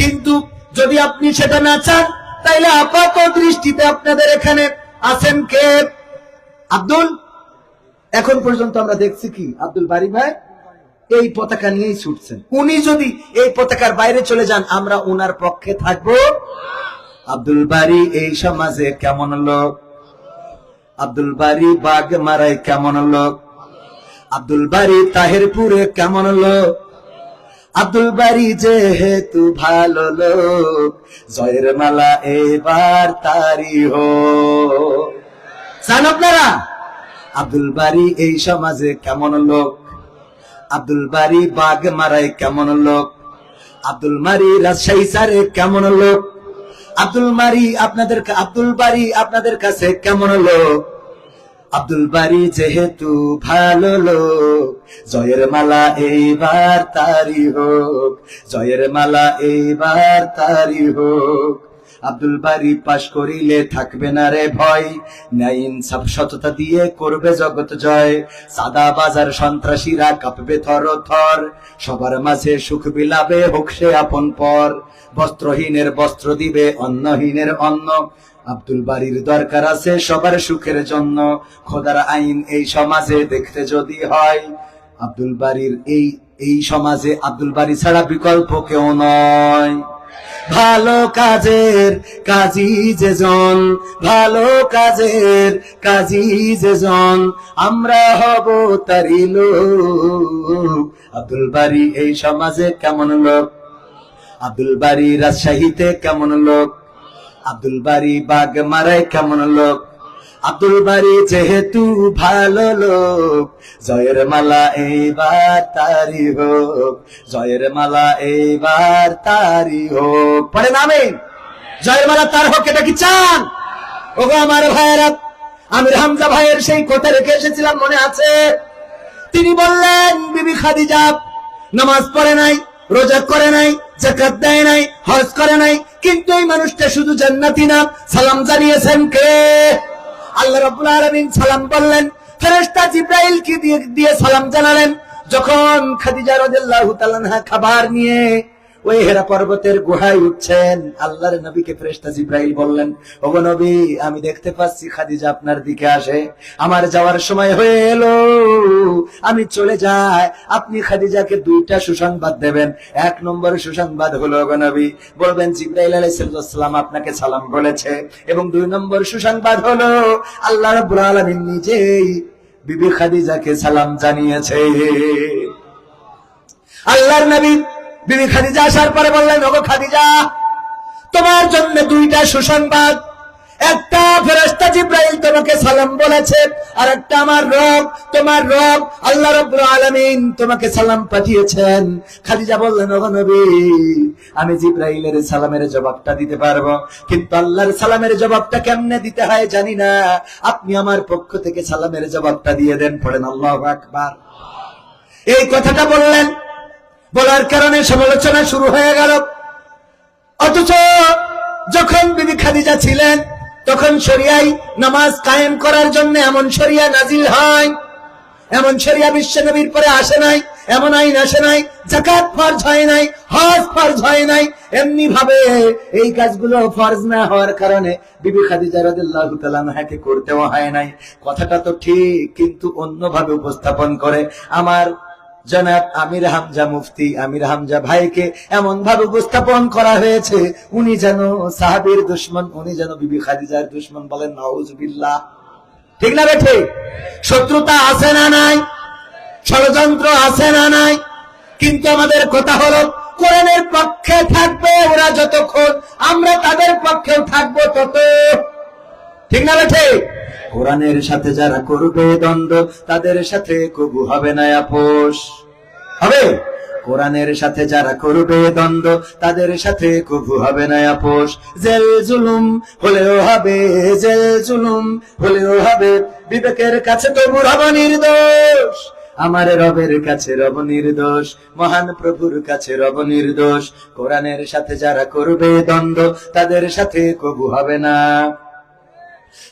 কিন্তু যদি আপনি সেটা না চান, তাইলে আপাত দৃষ্টিতে আপনাদের এখানে আছেন কে? আব্দুল, এখন পর্যন্ত আমরা দেখছি কি আব্দুল বারী ভাই এই পতাকা নিয়েই ছুটছেন। উনি যদি এই পতাকার বাইরে চলে যান, আমরা উনার পক্ষে থাকবো। আব্দুল বারী এই সমাজে কেমন লোক? আব্দুল বারী বাগমারায় কেমন লোক? আব্দুল বারী তাহেরপুরে কেমন লোক? আব্দুল বারী যেহেতু ভালো লোক, জয়ের মালা এবার তারি হোক। চান আপনারা? আব্দুল বারী এই সমাজে কেমন লোক? আব্দুল বারী বাগমারায় কেমন লোক? আব্দুল বারী রাজশাহী সারে কেমন লোক? আব্দুল বারী আপনাদের কাছে কেমন লোক? আব্দুল বারী যেহেতু ভালো লোক, জয়ের মালা এইবার তারি হোক, জয়ের মালা এইবার তারি হোক। আব্দুল বারী পাশ করিলে থাকবে না রে ভয়, ন্যায় ইনসাফ সততা দিয়ে করবে জগৎ জয়। সাদা বাজার সন্ত্রাসীরা কাঁপবে থর থর, সবার মাঝে সুখ বিলাবে হোক সে আপন পর। বস্ত্রহীনের বস্ত্র দিবে, অন্নহীনের অন্ন। আব্দুল বারীর দরকার আছে সবার সুখের জন্য। খোদার আইন এই সমাজে দেখতে যদি হয়, আব্দুল বারীর এই সমাজে আব্দুল বারী ছাড়া বিকল্প কেউ নয়। ভালো কাজের কাজী যেজন, ভালো কাজের কাজী যেজন, আমরা হব তারি লোক। আব্দুল বারী এই সমাজে কেমন লোক? আব্দুল বারী রাজশাহীতে কেমন লোক? আব্দুল বারী বাগমারায় কেমন লোক? আব্দুল বারী যেহেতু ভালো লোক, জয়ের মালা এইবার তারি হোক, জয়ের মালা এইবার তারি হোক। পড়েন আমিন। জয়ের মালা তার হোক, এটা কি চান? ওগো আমার ভাইয়েরা, আমির হামজা ভাইয়ের সেই কথা রেখে এসেছিলাম, মনে আছে? তিনি বললেন বিবি খাদিজা নামাজ পড়ে নাই, রোজা করে নাই, যাকাত দেয় নাই, হজ করে নাই, কিন্তু এই মানুষটা শুধু জান্নাতি না। সালাম জানিয়েছেন কে? আল্লাহ রাব্বুল আলামিন সালাম বললেন, ফেরেশতা জিবরাইল কি দিয়ে সালাম জানালেন। যখন খাদিজা রাদিয়াল্লাহু তাআলা আনহা খাবার নিয়ে ওই হেরা পর্বতের গুহায় উঠছেন, আল্লাহর নবীকে ফেরেশতা জিবরাইল বললেন, ওগো নবী, আমি দেখতে পাচ্ছি খাদিজা আপনার দিকে আসে, আমার যাওয়ার সময় হয়ে এলো, আমি চলে যাই। আপনি খাদিজাকে দুইটা সুসংবাদ দেবেন। এক নম্বর সুসংবাদ হলো, ওগো নবী, বলবেন জিবরাইল আলাইহিস সালাম আপনাকে সালাম বলেছে। এবং দুই নম্বর সুসংবাদ হলো, আল্লাহ রাব্বুল আলামিন নিজেই বিবি খাদিজাকে সালাম জানিয়েছে। আল্লাহর নবী বিবি খাদিজা আসার পরে বললেন, ওগো খাদিজা, তোমার জন্য দুইটা সুসংবাদ। একটা ফেরেশতা জিবরাইল তোমাকে সালাম বলেছে, আর একটা আমার রব, তোমার রব আল্লাহ রাব্বুল আলামিন তোমাকে সালাম পাঠিয়েছেন। খাদিজা বললেন, ওগো নবী, আমি জিবরাইলের সালামের জবাবটা দিতে পারবো, কিন্তু আল্লাহর সালামের জবাবটা কেমনে দিতে হয় জানি না। আপনি আমার পক্ষ থেকে সালামের জবাবটা দিয়ে দেন। পড়েন আল্লাহু আকবার। এই কথাটা বললেন, বলার কারণে সমালোচনা শুরু হয়ে গেল। অথচ যখন বিবি খাদিজা ছিলেন তখন শরিয়ায় নামাজ কায়েম করার জন্য এমন শরিয়া নাজিল হয়, এমন শরিয়া বিশ্ব নবীর পরে আসে নাই, এমন আইন আসে নাই। যাকাত ফরজ হয় নাই, হজ ফরজ হয় নাই। এমনি ভাবে এই কাজগুলো ফরজ না হওয়ার কারণে বিবি খাদিজা রাদিয়াল্লাহু তাআলা আনহাকে করতেও হয় নাই। কথাটা তো ঠিক, কিন্তু অন্যভাবে উপস্থাপন করে আমার জনাব আমির হামজা মুফতি আমির হামজা ভাইকে এমন ভাবে উপস্থাপন করা হয়েছে উনি যেন সাহাবীর দুশমন, উনি যেন বিবি খাদিজার দুশমন। বলেন নাউজুবিল্লাহ। ঠিক না বেঠে? শত্রুতা আছে না নাই? ষড়যন্ত্র আছে না নাই? কিন্তু আমাদের কথা হলো, কোরআনের পক্ষে থাকবে ওরা যতক্ষণ, আমরা তাদের পক্ষেও থাকবো তত। ঠিক না বেঠে? কোরআনের সাথে যারা করবে দ্বন্দ্ব, তাদের সাথে কবু হবে না আপোষ। হবে? কোরআনের সাথে যারা করবে দ্বন্দ্ব, তাদের সাথে কবু হবে না আপোষ। জেল জুলুম হলেও হবে, জেল জুলুম হলেও হবে, বিবেকের কাছে তবু হব নির্দোষ। আমার রবের কাছে রব নির্দোষ, মহান প্রভুর কাছে রব নির্দোষ। কোরআনের সাথে যারা করবে দ্বন্দ্ব, তাদের সাথে কবু হবে না।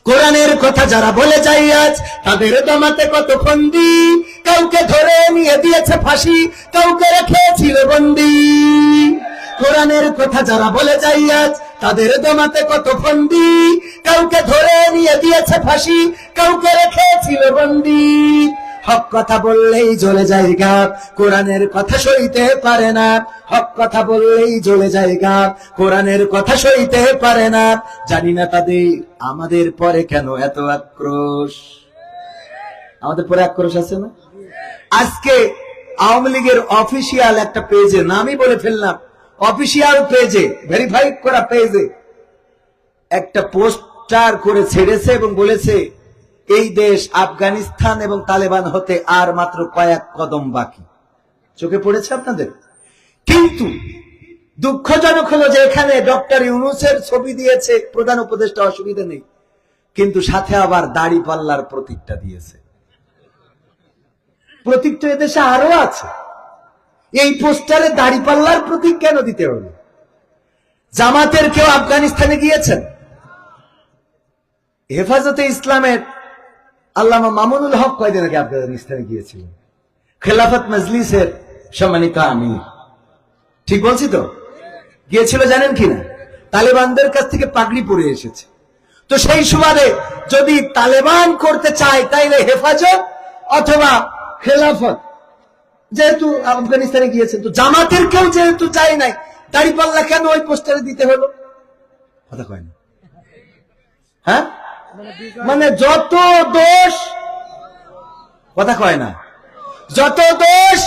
কোরআনের কথা যারা বলে যায় আজ, তাদের দমাতে কত ফন্দি। কাউকে ধরে নিয়ে দিয়েছে ফাঁসি, কাউকে রেখেছিল বন্দি। কোরআনের কথা যারা বলে যায় আজ, তাদের দমাতে কত ফন্দি। কাউকে ধরে নিয়ে দিয়েছে ফাঁসি, কাউকে রেখেছিল বন্দি। হক কথা বললেই জ্বলে যায় গা, কোরআনের কথা সইতে পারে না। হক কথা বললেই জ্বলে যায় গা, কোরআনের কথা সইতে পারে না। জানি না তাদের আমাদের পরে কেন এত আক্রোশ। আমাদের পরে আক্রোশ আছে না? আজকে আওয়ামী লীগের অফিসিয়াল একটা পেজে, নামই বলে ফেললাম, অফিসিয়াল পেজে, ভেরিফাইড করা পেজে একটা পোস্টার করে ছেড়েছে এবং বলেছে, এই দেশ আফগানিস্তান এবং তালেবান হতে আর মাত্র কয়েক কদম বাকি। চোখে পড়েছে আপনাদের? কিন্তু দুঃখজনক হলো যে এখানে ডক্টর ইউনূসের ছবি দিয়েছে প্রধান উপদেষ্টা, অসুবিধা নেই, কিন্তু সাথে আবার দাড়ি পাল্লার প্রতীকটা দিয়েছে। প্রতীকটা এদেশে আরো আছে, এই পোস্টারে দাড়ি পাল্লার প্রতীক কেন দিতে হলো? জামাতের কেউ আফগানিস্তানে গিয়েছেন? হেফাজতে ইসলামের আল্লামা মামুনুল হক কয়দিন আগে আফগানিস্তানে গিয়েছিলেন। খেলাফত মজলিসের সম্মানিত আমির, ঠিক বলছি তো? গিয়েছিল জানেন কিনা? তালেবানদের কাছ থেকে পাগড়ি পরে এসেছে। তো সেই সুবাদে যদি তালেবান করতে চায় তাইলে হেফাজত অথবা খেলাফত, যেহেতু আফগানিস্তানে গিয়েছেন, তো জামাতের কেউ যেহেতু চাই নাই, দাড়িপাল্লা কেন ওই পোস্টারে দিতে হলো? কথা কয় না? হ্যাঁ, মানে যত দোষ, কথা কয় না, যত দোষ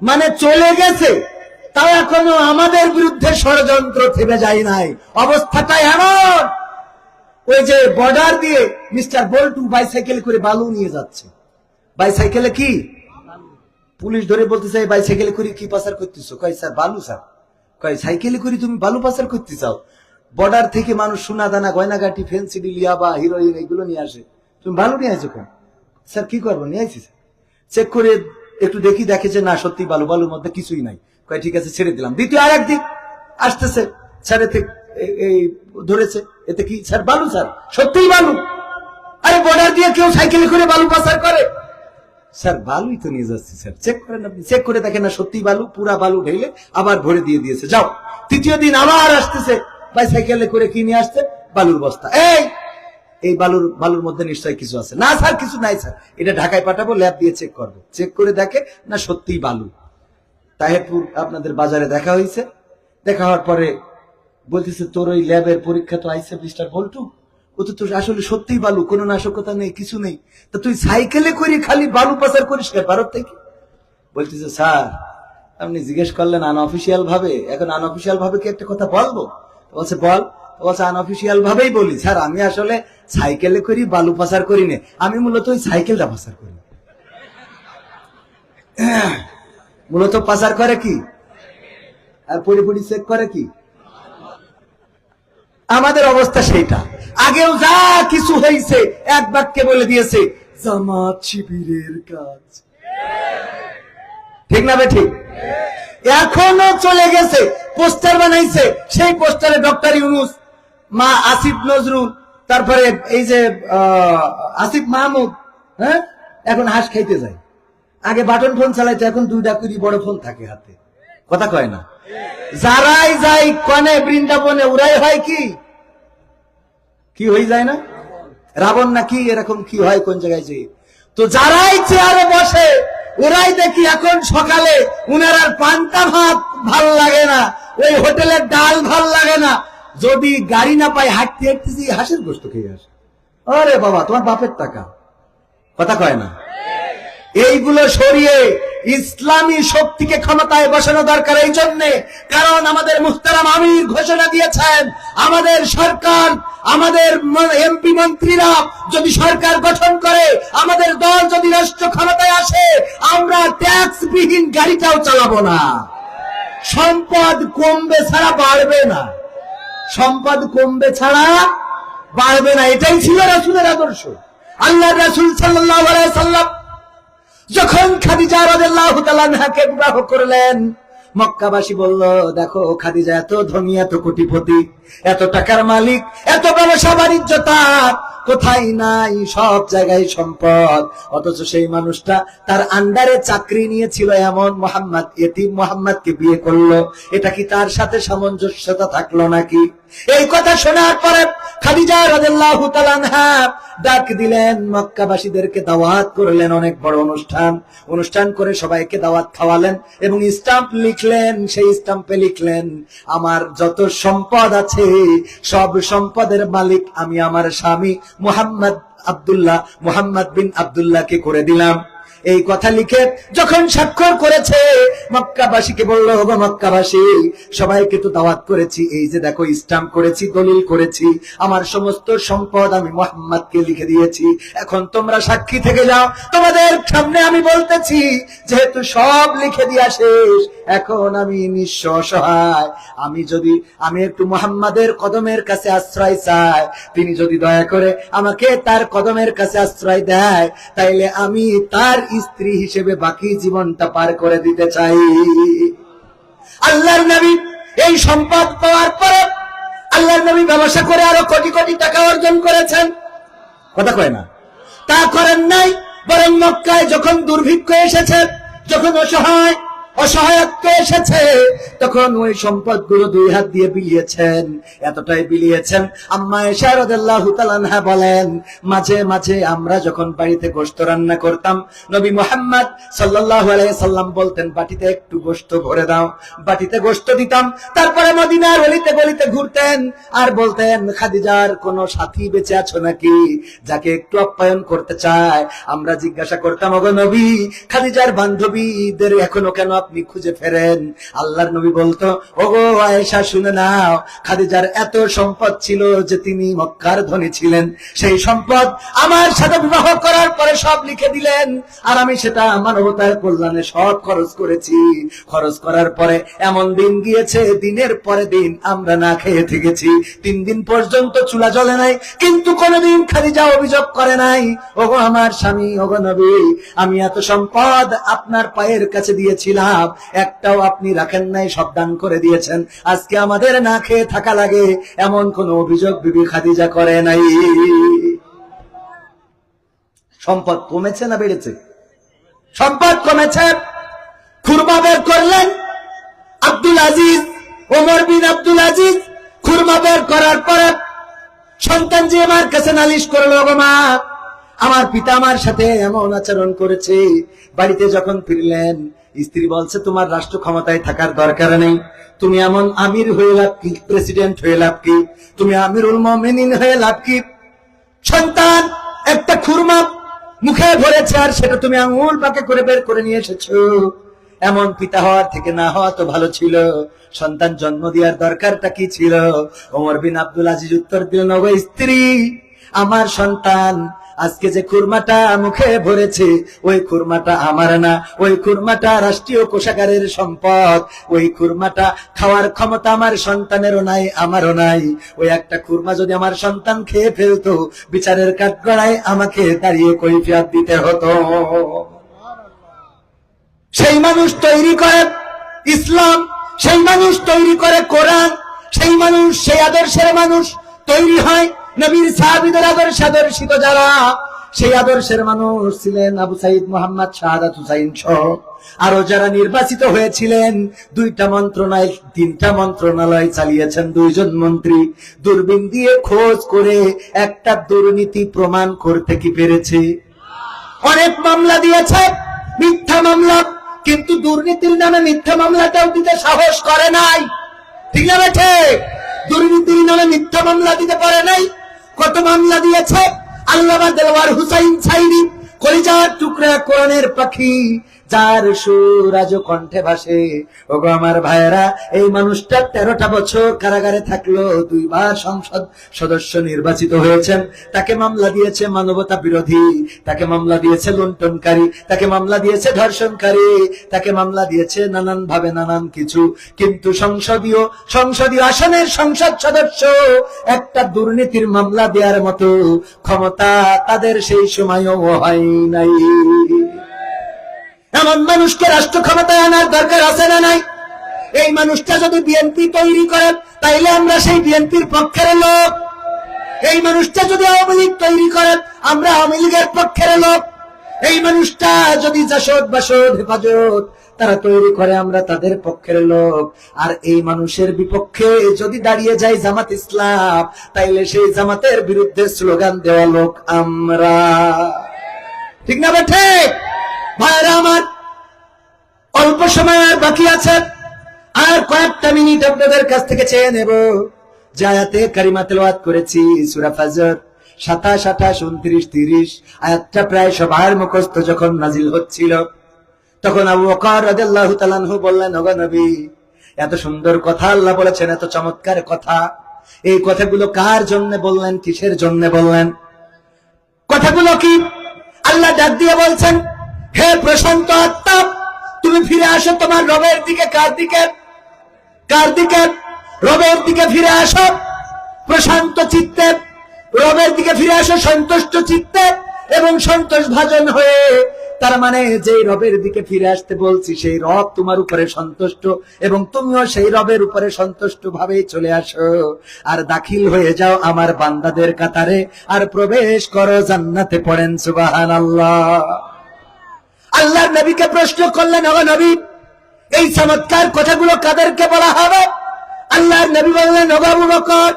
মানে চলে গেছে, তাও এখনো আমাদের বিরুদ্ধে ষড়যন্ত্র থেমে যায় নাই। অবস্থাটা এমন, ওই যে বর্ডার দিয়ে মিস্টার বল্টু বাইসাইকেল করে বালু নিয়ে যাচ্ছে। বাইসাইকেলে কি পুলিশ ধরে বলতেছে, বাইসাইকেলে করে কি পাচার করতেছো? কয় স্যার বালু। স্যার কয় সাইকেলে করে তুমি বালু পাচার করতে চাও? বর্ডার থেকে মানুষ সোনা দানা গয়নাগাটি ফেন্সিডিল ইয়াবা হিরোইন এগুলো নিয়ে আসে, তুমি বালু নিয়ে আসো কেন? স্যার কি করবো, নিয়ে আসি। চেক করে একটু দেখি, দেখে যে না সত্যি বালু, বালুর মধ্যে কিছুই নাই। কয় ঠিক আছে ছেড়ে দিলাম। দ্বিতীয় আর একদিন আসতেছে, স্যার এতে এই ধরেছে, এতে কি? স্যার বালু। স্যার সত্যিই বালু। আরে বর্ডার দিয়ে কেউ সাইকেলে করে বালু পাচার করে? স্যার বালুই তো নিয়ে যাচ্ছি। স্যার চেক করেন আপনি। চেক করে দেখেন না সত্যি বালু, পুরা বালু ঢেলে আবার ভরে দিয়ে দিয়েছে, যাও। তৃতীয় দিন আবার আসতেছে, বাইসাইকেলে করে কি নিয়ে আসছে? বালুর বস্তা। এই বালুর মধ্যে নিশ্চয়ই কিছু আছে। না স্যার কিছু নাই স্যার, এটা ঢাকায় পাঠাবো, ল্যাব দিয়ে চেক করবো। চেক করে দেখে না সত্যিই বালু। তাহেরপুর আপনাদের বাজারে দেখা হয়েছে। দেখা হওয়ার পরে বলতেছে, তোর ওই ল্যাবের পরীক্ষা তো আইসে মিস্টার বল্টু, ও তো আসলে সত্যিই বালু, কোনো নাশকতা নেই, কিছু নেই। তা তুই সাইকেলে করে খালি বালু পাচার করিস কে ভারত থেকে? বলতেছে স্যার আপনি জিজ্ঞেস করলেন আনঅফিসিয়াল ভাবে, এখন আনঅফিসিয়াল ভাবে কি একটা কথা বলবো? বলছে বল। বলছে আনঅফিসিয়াল ভাবেই বলি স্যার, আমি আসলে সাইকেলে করি বালু পাচার করি না, আমি মূলত ওই সাইকেলটা পাচার করি। মূলত পাচার করে কি আর পরিপরি চেক করে কি? আমাদের অবস্থা সেইটা। আগেও যা কিছু হয়েছে এক বাক্যে বলে দিয়েছে জামাত শিবিরের কাজ, ঠিক না ঠিক? এখনো চলে গেছে, পোস্টার বানাইছে, সেই পোস্টারে ডক্টর ইউনূস, মা আসিফ নজরুল, তারপরে এই যে আসিফ মাহমুদ, হ্যাঁ এখন হাঁস খাইতে যায়। আগে বাটন ফোন চালাইতে, এখন 2টা করে বড় ফোন থাকে হাতে, কথা কয় না। যারাই যাই কনে বৃন্দাবনে উড়াই হয় কি কি হয়ে যায় না, রাবণ নাকি এরকম কি হয় কোন জায়গায় যে। তো যারাই চেয়ারে বসে ওরাই দেখি এখন সকালে উনার আর পান্তা ভাত ভাল লাগে না, ওই হোটেলের ডাল ভাল লাগে না, যদি গাড়ি না পাই হাঁটতে হাঁটতেছি হাঁসের গোস্ত খেয়ে আসে। আরে বাবা তোমার বাপের টাকা, কথা কয় না। এইগুলো সরিয়ে ইসলামী শক্তিকে ক্ষমতায় বসানো দরকার। এই জন্য কারণ আমাদের মুহতারাম আমির ঘোষণা দিয়েছেন, আমাদের সরকার, আমাদের এমপি মন্ত্রীরা যদি সরকার গঠন করে, আমাদের দল যদি রাষ্ট্র ক্ষমতায় আসে, আমরা ট্যাক্স বিহীন গাড়িটাও চালাবো না। সম্পদ কমবে ছাড়া বাড়বে না, সম্পদ কমবে ছাড়া বাড়বে না। এটাই ছিল রাসূলের আদর্শ। আল্লাহ রাসূল সাল্লাল্লাহু আলাইহি সাল্লাম যখন খাদিজা রাদিয়াল্লাহু তাআলা আনহাকে বিবাহ করলেন, মক্কাবাসী বলল দেখো খাদিজা এত ধনী, এত কোটিপতি, এত টাকার মালিক, এত ব্যবসা বাণিজ্য তার কোথায় নাই, সব জায়গায় সম্পদ, অথচ সেই মানুষটা তার আন্ডারে চাকরি নিয়েছিল এমন মোহাম্মদ, এতিম মোহাম্মদকে বিয়ে করলো, এটা কি তার সাথে সামঞ্জস্যতা থাকলো নাকি? এই কথা শোনার পরে খাদিজা রাদিয়াল্লাহু তাআলা আনহা ডাক দিলেন, মক্কাবাসীদেরকে দাওয়াত করলেন, অনেক বড় অনুষ্ঠান করে সবাইকে দাওয়াত খাওয়ালেন এবং স্টাম্প লিখলেন। সেই স্টাম্পে লিখলেন আমার যত সম্পদ আছে সব সম্পদের মালিক আমি আমার স্বামী মুহাম্মদ বিন আব্দুল্লাহকে করে দিলাম। এই কথা লিখে যখন স্বাক্ষর করেছে, মক্কাবাসীকে বলল গো মক্কাবাসী, সবাইকে তো দাওয়াত করেছি, এই যে দেখো স্টাম্প করেছি, দলিল করেছি, আমার সমস্ত সম্পদ আমি মুহাম্মদকে লিখে দিয়েছি, এখন তোমরা সাক্ষী থেকে যাও। তোমাদের সামনে আমি বলতেছি যেহেতু সব লিখে দিয়া শেষ, এখন আমি নিঃস্ব অসহায়, আমি একটু মুহাম্মাদের কদমের কাছে আশ্রয় চাই, তিনি যদি দয়া করে আমাকে তার কদমের কাছে আশ্রয় দেয়, তাইলে আমি তার স্ত্রী হিসেবে বাকি জীবনটা পার করে দিতে চাই। আল্লাহর নবী এই সম্পদ পাওয়ার পরে আল্লাহর নবী ব্যবসা করে আরো কোটি কোটি টাকা অর্জন করেছেন, কথা কয় না। তা করেন নাই, বরং মক্কায় যখন দুর্ভিক্ষ এসেছে, যখন অসহায়ত্ব এসেছে, তখন ওই সম্পদগুলো 2 হাত দিয়ে বিলিয়েছেন, এতটাই বিলিয়েছেন। আম্মা আয়েশা রাদিয়াল্লাহু তাআলা আনহা বলেন, মাঝে মাঝে আমরা যখন বাড়িতে গোশত রান্না করতাম, নবী মুহাম্মদ সাল্লাল্লাহু আলাইহি সাল্লাম বলতেন বাটিতে একটু গোশত ভরে দাও, বাটিতে গোশত দিতাম। তারপরে মদিনার গলিতে গলিতে ঘুরতেন আর বলতেন খাদিজার কোনো সাথী বেঁচে আছো নাকি, যাকে একটু আপ্যায়ন করতে চায়। আমরা জিজ্ঞাসা করতাম ওগো নবী, খাদিজার বান্ধবীদের এখনো কেন আপনি খুঁজে ফেরেন? আল্লাহর নবী বলতো ওগো আয়েশা শুনে নাও, খাদিজার এত সম্পদ ছিল যে তিনি মক্কার ধনী ছিলেন, সেই সম্পদ আমার সাথে বিবাহ করার পরে সব লিখে দিলেন, আর আমি সেটা মানবতার কল্যাণে সব খরচ করেছি। খরচ করার পরে এমন দিন গিয়েছে, দিনের পরে দিন আমরা না খেয়ে থেকেছি, 3 দিন পর্যন্ত চুলা জ্বলে নাই, কিন্তু কোনদিন খাদিজা অভিযোগ করে নাই ওগো আমার স্বামী, ওগো নবী, আমি এত সম্পদ আপনার পায়ের কাছে দিয়েছিলাম, একটাও আপনি রাখেন নাই, সব দান করে দিয়েছেন, আজকে আমাদের না খেয়ে থাকা লাগে, এমন কোন অভিযোগ বিবি খাদিজা করে নাই। সম্পদ কমেছে না বেড়েছে? সম্পদ কমেছে। খুরমা বের করলেন আব্দুল আজিজ, ওমর বিন আব্দুল আজিজ, খুরমা বের করার পরে সন্তান যে আমার কাছে নালিশ করলো, গো মা, আমার পিতা আমার সাথে এমন আচরণ করেছে। বাড়িতে যখন ফিরলেন, স্ত্রী বলছে তোমার রাষ্ট্র ক্ষমতায় থাকার দরকার নেই, তুমি এমন আমির হয়ে লাভ কি, প্রেসিডেন্ট হয়ে লাভ কি, তুমি আমিরুল মুমিনিন হয়ে লাভ কি, সন্তান একটা খুরমা মুখে ভরেছে আর সেটা তুমি আঙুল পাকে করে বের করে নিয়ে এসেছো। এমন পিতা হওয়ার থেকে না হওয়া তো ভালো ছিল। সন্তান জন্ম দেওয়ার দরকারটা কি ছিল? ওমর বিন আব্দুল আজিজ উত্তর দিলেন, ওগো স্ত্রী, আমার সন্তান আজকে যে খুরমাটা মুখে ভরেছে ওই খুরমাটা আমার না, ওই খুরমাটা রাষ্ট্রীয় কোষাগারের সম্পদ। ওই খুরমাটা খাওয়ার ক্ষমতা আমার সন্তানেরও নাই, আমারও নাই। ওই একটা খুরমা যদি আমার সন্তান খেয়ে ফেলতো, বিচারের কাঠগড়ায় আমাকে দাঁড়িয়ে কৈফিয়ত দিতে হতো। সেই মানুষ তৈরি করে ইসলাম, সেই মানুষ তৈরি করে কোরআন, সেই মানুষ, সেই আদর্শের মানুষ তৈরি হয় নবীর সাহাবীদের আদর্শে আদর্শিত যারা, সেই আদর্শের মানুষ ছিলেন আবু সাইদ মোহাম্মদ শাহাদাত হুসাইন সহ আরো যারা নির্বাচিত হয়েছিলেন। 2টা মন্ত্রণালয় 3টা মন্ত্রণালয় চালিয়েছেন 2 জন মন্ত্রী। দূরবীন দিয়ে খোঁজ করে একটা দুর্নীতি প্রমাণ করতে কি পেরেছে? অনেক মামলা দিয়েছে, মিথ্যা মামলা, কিন্তু দুর্নীতির নামে মিথ্যা মামলাটাও দিতে সাহস করে নাই। ঠিক না বেঠে? দুর্নীতির নামে মিথ্যা মামলা দিতে পারে নাই। কত মামলা দিয়েছে আল্লামা দেলওয়ার হুসাইন ছাইনি, কলিজার টুকরা, কোরআনের পাখি, যার সুর আজ কণ্ঠে ভাসে। ওগো আমার ভাইয়েরা, এই মানুষটা 13টা বছর কারাগারে থাকলো, 2 বার সংসদ সদস্য নির্বাচিত হয়েছেন। তাকে মামলা দিয়েছে মানবতা বিরোধী, তাকে মামলা দিয়েছে লুণ্ঠনকারী, তাকে মামলা দিয়েছে ধর্ষণকারী, তাকে মামলা দিয়েছে নানান ভাবে নানান কিছু। কিন্তু সংসদীয় আসনের সংসদ সদস্য একটা দুর্নীতির মামলা দেওয়ার মতো ক্ষমতা তাদের সেই সময়ও হয় নাই। এমন মানুষকে রাষ্ট্র ক্ষমতায় আনার দরকার আছে না নাই? এই মানুষটা যদি বিএনপি তৈরি করে তাইলে আমরা সেই বিএনপির পক্ষের লোক। এই মানুষটা যদি আওয়ামী লীগ তৈরি করে আমরা আওয়ামী লীগের পক্ষের লোক। এই মানুষটা যদি জাসদ বাসদ হেফাজত তারা তৈরি করে আমরা তাদের পক্ষের লোক। আর এই মানুষের বিপক্ষে যদি দাঁড়িয়ে যায় জামাত ইসলাম, তাইলে সেই জামাতের বিরুদ্ধে স্লোগান দেওয়া লোক আমরা। ঠিক না বেঠে? ভাইরা আমার, অল্প সময় আর বাকি আছে, আর কয়েকটা মিনিট আপনাদের কাছ থেকে চেয়ে নেব। যে আয়াতে কারিমা তেলাওয়াত করেছি সূরা ফাজর 27, 28, 29, 30 আয়াতটা প্রায় সবার মুখস্থ যখন নাজিল হচ্ছিল, তখন আবু বকর রাদিয়াল্লাহু তাআলা আনহু বললেন, ওগো নবী, এত সুন্দর কথা আল্লাহ বলেছেন, এত চমৎকার কথা, এই কথাগুলো কার জন্য বললেন, কিসের জন্য বললেন? কথাগুলো কি? আল্লাহ ডাক দিয়ে বলছেন, হে প্রশান্ত আত্মা, তুমি ফিরে আসো তোমার রবের দিকে। কার দিকে? কার দিকে? রবের দিকে ফিরে আসো প্রশান্ত চিত্তে, রবের দিকে ফিরে আসো সন্তুষ্ট চিত্তে এবং সন্তোষ ভাজন হয়ে। তার মানে যে রবের দিকে ফিরে আসতে বলছি, সেই রব তোমার উপরে সন্তুষ্ট এবং তুমিও সেই রবের উপরে সন্তুষ্ট ভাবেই চলে আসো আর দাখিল হয়ে যাও আমার বান্দাদের কাতারে, আর প্রবেশ করো জান্নাতে। পড়েন সুবহানাল্লাহ। আল্লাহর নবীকে প্রশ্ন করলেন, ওগো নবী, এই চমৎকার কথাগুলো কাদেরকে বলা হবে? আল্লাহর নবী বললেন, ওগো আবু বকর,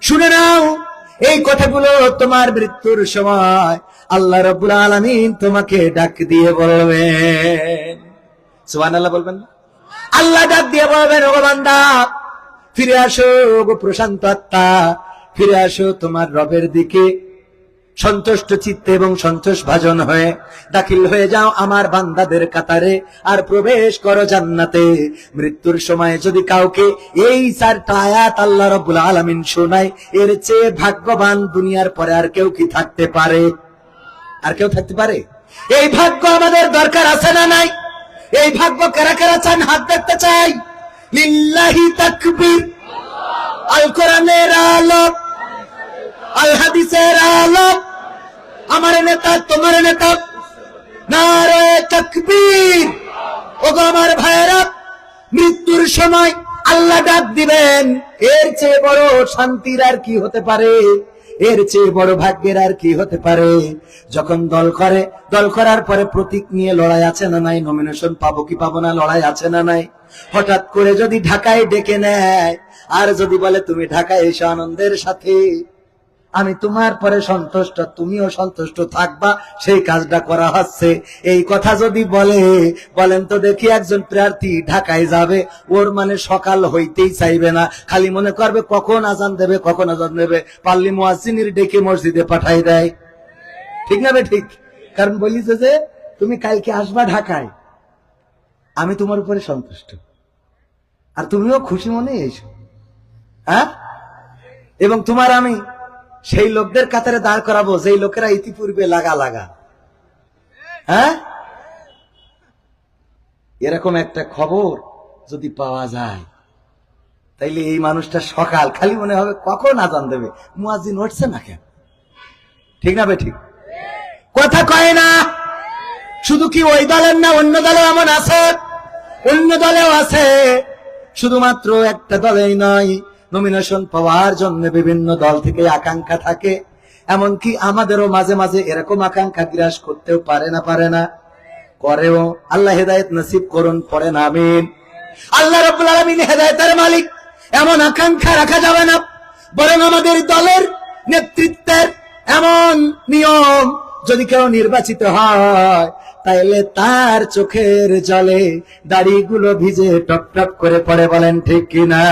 শুনে নাও, এই কথাগুলো তোমার মৃত্যুর সময় আল্লাহ রাব্বুল আলামিন তোমাকে ডাক দিয়ে বলবেন। সুবহানাল্লাহ বলবেন। আল্লাহ ডাক দিয়ে বলবেন, ওগো বান্দা, ফিরে আসো, ওগো প্রশান্ত আত্মা, ফিরে আসো তোমার রবের দিকে সন্তুষ্ট চিত্তে এবং সন্তোষ ভাজন হয়ে দাখিল হয়ে যাও আমার বান্দাদের কাতারে, আর প্রবেশ করো জান্নাতে। মৃত্যুর সময় যদি কাউকে এই 4টা আয়াত আল্লাহ রাব্বুল আলামিন শোনায়, এর চেয়ে ভাগ্যবান দুনিয়ার পরে আর কেউ কি থাকতে পারে? আর কেউ থাকতে পারে? এই ভাগ্য আমাদের দরকার আছে না নাই? এই ভাগ্য কারা কারা চান? হাত দেখতে চাই। লিল্লাহি তাকবীর। আল কোরআনের আলো, আল হাদিসের আলো, আমার নেতা তোমার নেতা, নারে তাকবীর। ওগো আমার ভাইয়েরা, মৃত্যুর সময় আল্লাহ ডাক দিবেন, এর চেয়ে বড় শান্তির আর কি হতে পারে? এর চেয়ে বড় ভাগ্যের আর কি হতে পারে? যখন দল করে, দল করার পরে প্রতীক নিয়ে লড়াই আছে না নাই? নমিনেশন পাবো কি পাবো না লড়াই আছে না নাই? হঠাৎ করে যদি ঢাকায় ডেকে নেয় আর যদি বলে তুমি ঢাকায় এসো আনন্দের সাথে, আমি তোমার পরে সন্তুষ্ট, তুমিও সন্তুষ্ট থাকবা, সেই কাজটা করা হচ্ছে। এই কথা যদি বলেন তো দেখি, একজন প্রার্থী ঢাকায় যাবে, ওর মানে সকাল হইতেই চাইবে না, খালি মনে করবে কখন আজান দেবে, কখন আজান দেবে, পারলি মুয়াজ্জিনের ডেকে মসজিদে পাঠাই দেয়। ঠিক না বে ঠিক? কারণ বলিছে যে তুমি কালকে আসবা ঢাকায়, আমি তোমার উপরে সন্তুষ্ট, আর তুমিও খুশি মনে এসো। হ্যাঁ, এবং তোমার আমি সেই লোকদের কাতারে দাঁড় করাবো যেই লোকেরা ইতিপূর্বে লাগা। হ্যাঁ, এরকম একটা খবর যদি পাওয়া যায়, তাইলে এই মানুষটা সকাল খালি মনে হবে কখন আজান দেবে, মুয়াজ্জিন উঠছে না কেন। ঠিক না বে ঠিক? কথা কয় না। শুধু কি ওই দলের না, অন্য দলে এমন আছে, অন্য দলেও আছে, শুধুমাত্র একটা দলেই নয়। নমিনেশন পাওয়ার জন্য বিভিন্ন দল থেকে আকাঙ্ক্ষা থাকে, এমনকি আমাদেরও মাঝে মাঝে এরকম আকাঙ্ক্ষা গ্রাস করতেও পারে না করেও। আল্লাহ হেদায়েত নসিব করুন, পড়েন আমিন। আল্লাহ রাব্বুল আলামিন হেদায়েতের মালিক, এমন আকাঙ্ক্ষা রাখা যাবে না, বরং আমাদের দলের নেতৃত্বের এমন নিয়ম, যদি কেউ নির্বাচিত হয় তাইলে তার চোখের জলে দাড়িগুলো ভিজে টপ টপ করে পড়ে। বলেন ঠিক কিনা?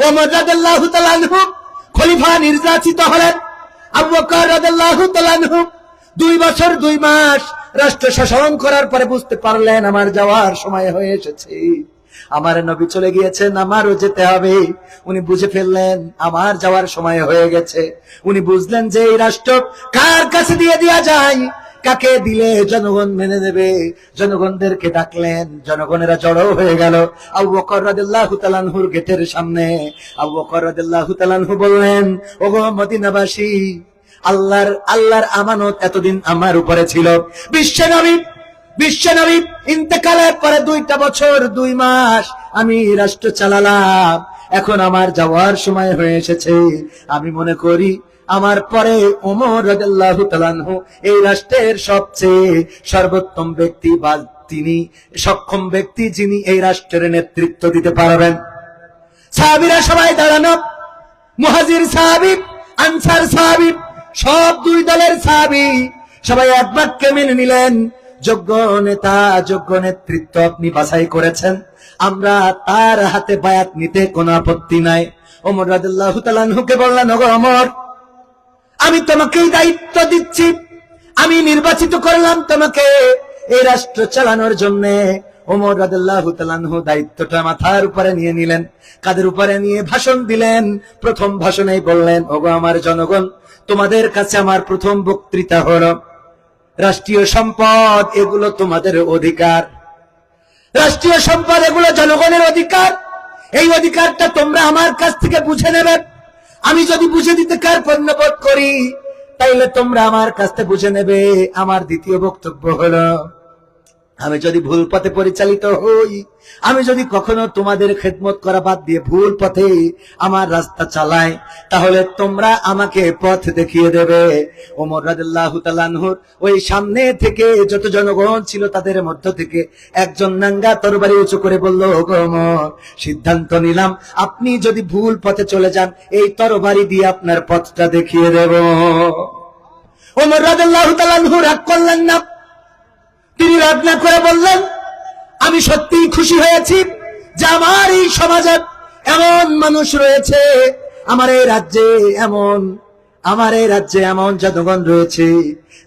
ওমর রাদিয়াল্লাহু তাআলা আনহু খলিফা নির্বাচিত হলেন। আবু বকর রাদিয়াল্লাহু তাআলা আনহু 2 বছর 2 মাস রাষ্ট্র শাসন করার পরে বুঝতে পারলেন আমার যাওয়ার সময় হয়ে এসেছে, আমার নবী চলে গিয়েছেন, আমারও যেতে হবে। উনি বুঝে ফেললেন আমার যাওয়ার সময় হয়ে গেছে। উনি বুঝলেন যে এই রাষ্ট্র কার কাছে দিয়ে দেয়া যায়, কাকে দিলে জনগণ মেনে নেবে। জনগণদেরকে ডাকলেন, জনগণেরা জড়ো হয়ে গেল আবু বকর রাদিয়াল্লাহু তাআলা আনহুর গেটের সামনে। আবু বকর রাদিয়াল্লাহু তাআলা আনহু বললেন, ওগো মদিনাবাসী, আল্লাহর আমানত এতদিন আমার উপরে ছিল। বিশ্বনবী ইন্তেকালের পরে 2 বছর 2 মাস আমি রাষ্ট্র চালালাম, এখন আমার যাওয়ার সময় হয়ে এসেছে। আমি মনে করি আমার পরে ওমর রাদিয়াল্লাহু তাআলা আনহু এই রাষ্ট্রের সবচেয়ে সর্বোত্তম ব্যক্তি, বা তিনি সক্ষম ব্যক্তি যিনি এই রাষ্ট্রের নেতৃত্ব দিতে পারবেন। সাহাবীরা সবাই দাঁড়ানো, মুহাজির সাহাবী, আনসার সাহাবী, সব 2 দলের সাহাবী সবাই এক বাক্যে মেনে নিলেন, যোগ্য নেতা, যোগ্য নেতৃত্ব আপনি বাছাই করেছেন, আমরা তার হাতে বায়াত নিতে কোনো আপত্তি নাই। ওমর রাদিয়াল্লাহু তাআলা আনহুকে বললেন, ওগো ওমর, আমি তোমাকেই দায়িত্ব দিচ্ছি, আমি নির্বাচিত করলাম তোমাকে এই রাষ্ট্র চালানোর জন্য। ওমর রাদিয়াল্লাহু তাআলা আনহু দায়িত্বটা মাথার উপরে নিয়ে নিলেন, কাঁধের উপরে নিয়ে ভাষণ দিলেন। প্রথম ভাষণেই বললেন, ওগো আমার জনগণ, তোমাদের কাছে আমার প্রথম বক্তৃতা হলো, রাষ্ট্রীয় সম্পদ এগুলো তোমাদের অধিকার, রাষ্ট্রীয় সম্পদ এগুলো জনগণের অধিকার। এই অধিকারটা তোমরা আমার কাছ থেকে বুঝে নেবে। আমি যদি বুঝে দিতে কার্পণ্য বোধ করি, তাইলে তোমরা আমার কাছ থেকে বুঝে নেবে। আমার দ্বিতীয় বক্তব্য হলো, আমি যদি ভুল পথে পরিচালিত হই, আমি যদি কখনো তোমাদের খেদমত করা বাদ দিয়ে ভুল পথে আমার রাস্তা চালাই, তাহলে তোমরা আমাকে পথ দেখিয়ে দেবে। ওমর রাদিয়াল্লাহু তাআলা আনহুর ওই সামনে থেকে যত জনগণ ছিল তাদের মধ্য থেকে একজন নাঙ্গা তরবারি উঁচু করে বলল, ওগো ওমর, সিদ্ধান্ত নিলাম আপনি যদি ভুল পথে চলে যান, এই তরবারি দিয়ে আপনার পথটা দেখিয়ে দেব। ওমর রাদিয়াল্লাহু তাআলা আনহু রাগ করলেন না, তিনি রাগ না করে বললেন, আমি সত্যিই খুশি হয়েছি যে আমার এই সমাজে এমন মানুষ রয়েছে, আমার এই রাজ্যে এমন জনগণ রয়েছে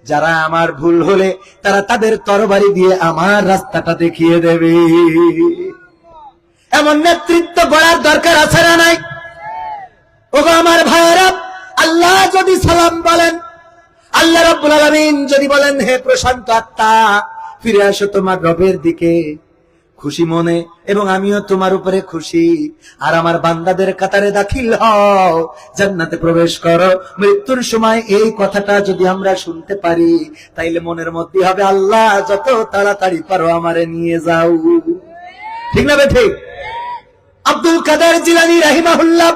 যারা আমার ভুল হলে তারা তাদের তরবারি দিয়ে আমার রাস্তাটা দেখিয়ে দেবে। এমন নেতৃত্ব গড়ার দরকার আছে না নাই? ওগো আমার ভাইয়েরা, আল্লাহ যদি সালাম বলেন, আল্লাহ রাব্বুল আলামিন যদি বলেন, হে প্রশান্ত আত্মা, ফিরে আসো তোমার রবের দিকে খুশি মনে, এবং আমিও তোমার উপরে খুশি, আর আমার বান্দাদের কাতারে দাখিল হও, জান্নাতে প্রবেশ করো। মৃত্যুর সময় এই কথাটা যদি আমরা শুনতে পারি, তাইলে মনের মধ্যে হবে, আল্লাহ যত তাড়াতাড়ি পারো আমারে নিয়ে যাও। ঠিক না ঠিক? আব্দুল কাদের জিলানী রাহিমাহুল্লাহ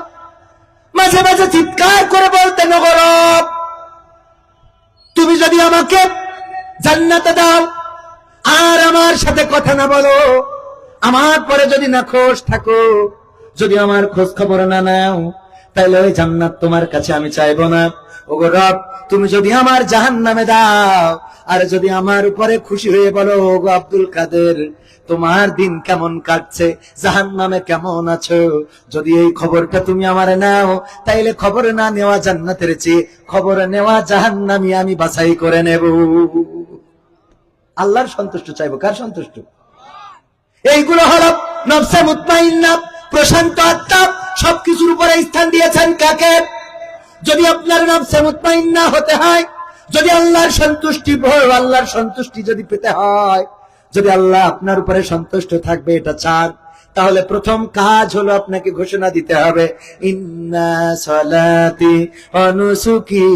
মাঝে মাঝে চিৎকার করে বলতেন, ওগো রব, তুমি যদি আমাকে জান্নাতে দাও আর আমার সাথে কথা না বলো, আমার পরে যদি না খোঁজ থাকো, যদি আমার খোঁজ খবর না নাও, তাইলে ওই জান্নাত তোমার কাছে আমি চাইবো না। ওগো রব, তুমি যদি আমার জাহান্নামে দাও, আর যদি আমার উপরে খুশি হয়ে বলো, ওগো আব্দুল কাদের, তোমার দিন কেমন কাটছে, জাহান্নামে কেমন আছো, যদি এই খবরটা তুমি আমারে নাও, তাইলে খবর না নেওয়া জান্নাতের চেয়ে খবর নেওয়া জাহান্নামী আমি বাছাই করে নেব। আল্লাহর সন্তুষ্ট চাইবো, কার সন্তুষ্ট? এইগুলো হলো নফসে মুতমাইন্না, প্রশান্ত আত্মা। সবকিছুর উপরে স্থান দিয়েছেন কাকে? যদি আপনার নফসে মুতমাইন্না হতে হয়, যদি আল্লাহর সন্তুষ্টি যদি পেতে হয়, যদি আল্লাহ আপনার উপরে সন্তুষ্ট থাকবে এটা চান, তাহলে প্রথম কাজ হলো আপনাকে ঘোষণা দিতে হবে, ইন্না সালাতি ওয়া নুসুকি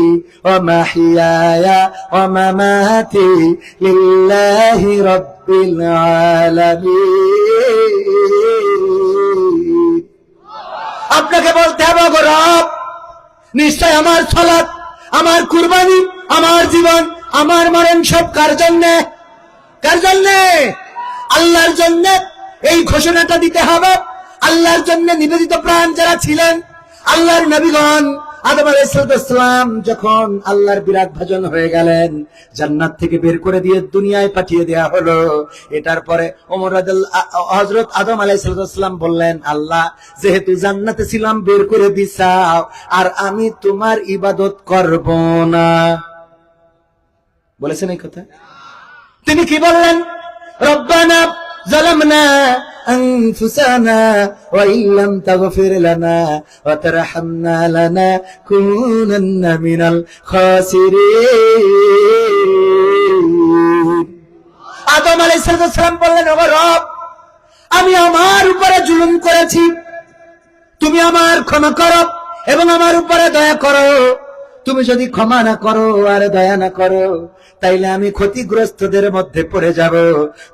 ওয়া মাহইয়ায়া ওয়া মামাতি লিল্লাহি রাব্বিল আলামিন। আপনাকে বলতে হবে, গো রব, নিশ্চয় আমার সালাত, আমার কুরবানি, আমার জীবন, আমার মরণ সব কার জন্যে? কার জন্যে? আল্লাহর জন্যে। এই ঘোষণাটা দিতে হবে। আল্লাহর জন্য নিবেদিত প্রাণ যারা ছিলেন, আল্লাহর নবীগণ, আদম আলাইহিস সালাম যখন আল্লাহর বিরাট ভাজন হয়ে গেলেন, জান্নাত থেকে বের করে দিয়ে দুনিয়ায় পাঠিয়ে দেয়া হলো। এটার পরে হযরত আদম আলাইহিস সালাম বললেন, আল্লাহ, যেহেতু জান্নাতে ছিলাম, বের করে দিছাও, আর আমি তোমার ইবাদত করব না। বলেছেন এই কথা? তিনি কি বললেন? রব্বানা যালামনা আনফুসানা ওয়া ইল্লাম তাগফির লানা ওয়া তারহামনা লানাকুনান্না মিনাল খাসিরিন। আদম আলাইহিস সালাম বললেন, ও রব, আমি আমার উপরে জুলুম করেছি, তুমি আমার ক্ষমা করো এবং আমার উপরে দয়া করো। তুমি যদি ক্ষমা না করো আর দয়া না করো, তাইলে আমি ক্ষতিগ্রস্তদের মধ্যে পড়ে যাব।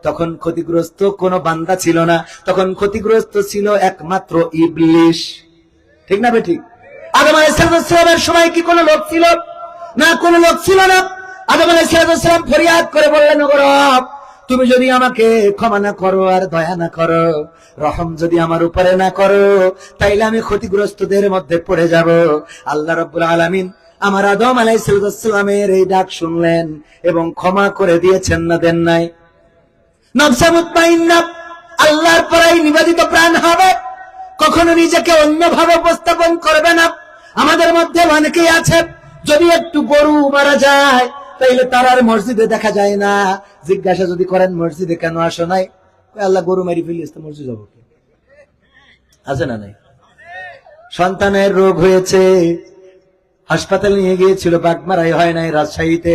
তখন ক্ষতিগ্রস্ত কোনো বান্দা ছিল না, তখন ক্ষতিগ্রস্ত ছিল একমাত্র ইবলিস। ঠিক না বেঠিক? আদম আলাইহিস সালামের সময় কি কোনো লোক ছিল? না, কোনো লোক ছিল না। আদম আলাইহিস সালাম ফরিয়াদ করে বললেন, ও রব, তুমি যদি আমাকে ক্ষমা না করো আর দয়া না করো, রহম যদি আমার উপরে না করো, তাইলে আমি ক্ষতিগ্রস্তদের মধ্যে পড়ে যাব। আল্লাহ রাব্বুল আলামিন আমার আদম আলাইহিস সালামের এই ডাক শুনলেন এবং ক্ষমা করে দিয়েছেন না দেন নাই? নফসে মুতমাইন্না আল্লাহর পরেই নিবেদিত প্রাণ হবে, কখনো নিজেকে অন্যভাবে উপস্থাপন করবে না। আমাদের মধ্যে অনেকেই আছে, যদি একটু গরু মারা যায়, তাইলে তার আর মসজিদে দেখা যায় না। জিজ্ঞাসা যদি করেন, মসজিদে কেন আসো নাই? আল্লাহ গরু মারি ফেলিস, তো মসজিদ যাবো কি? আছে না নাই? সন্তানের রোগ হয়েছে, হাসপাতালে নিয়ে গিয়েছিল, বাগমারাই হয় নাই, রাজশাহীতে।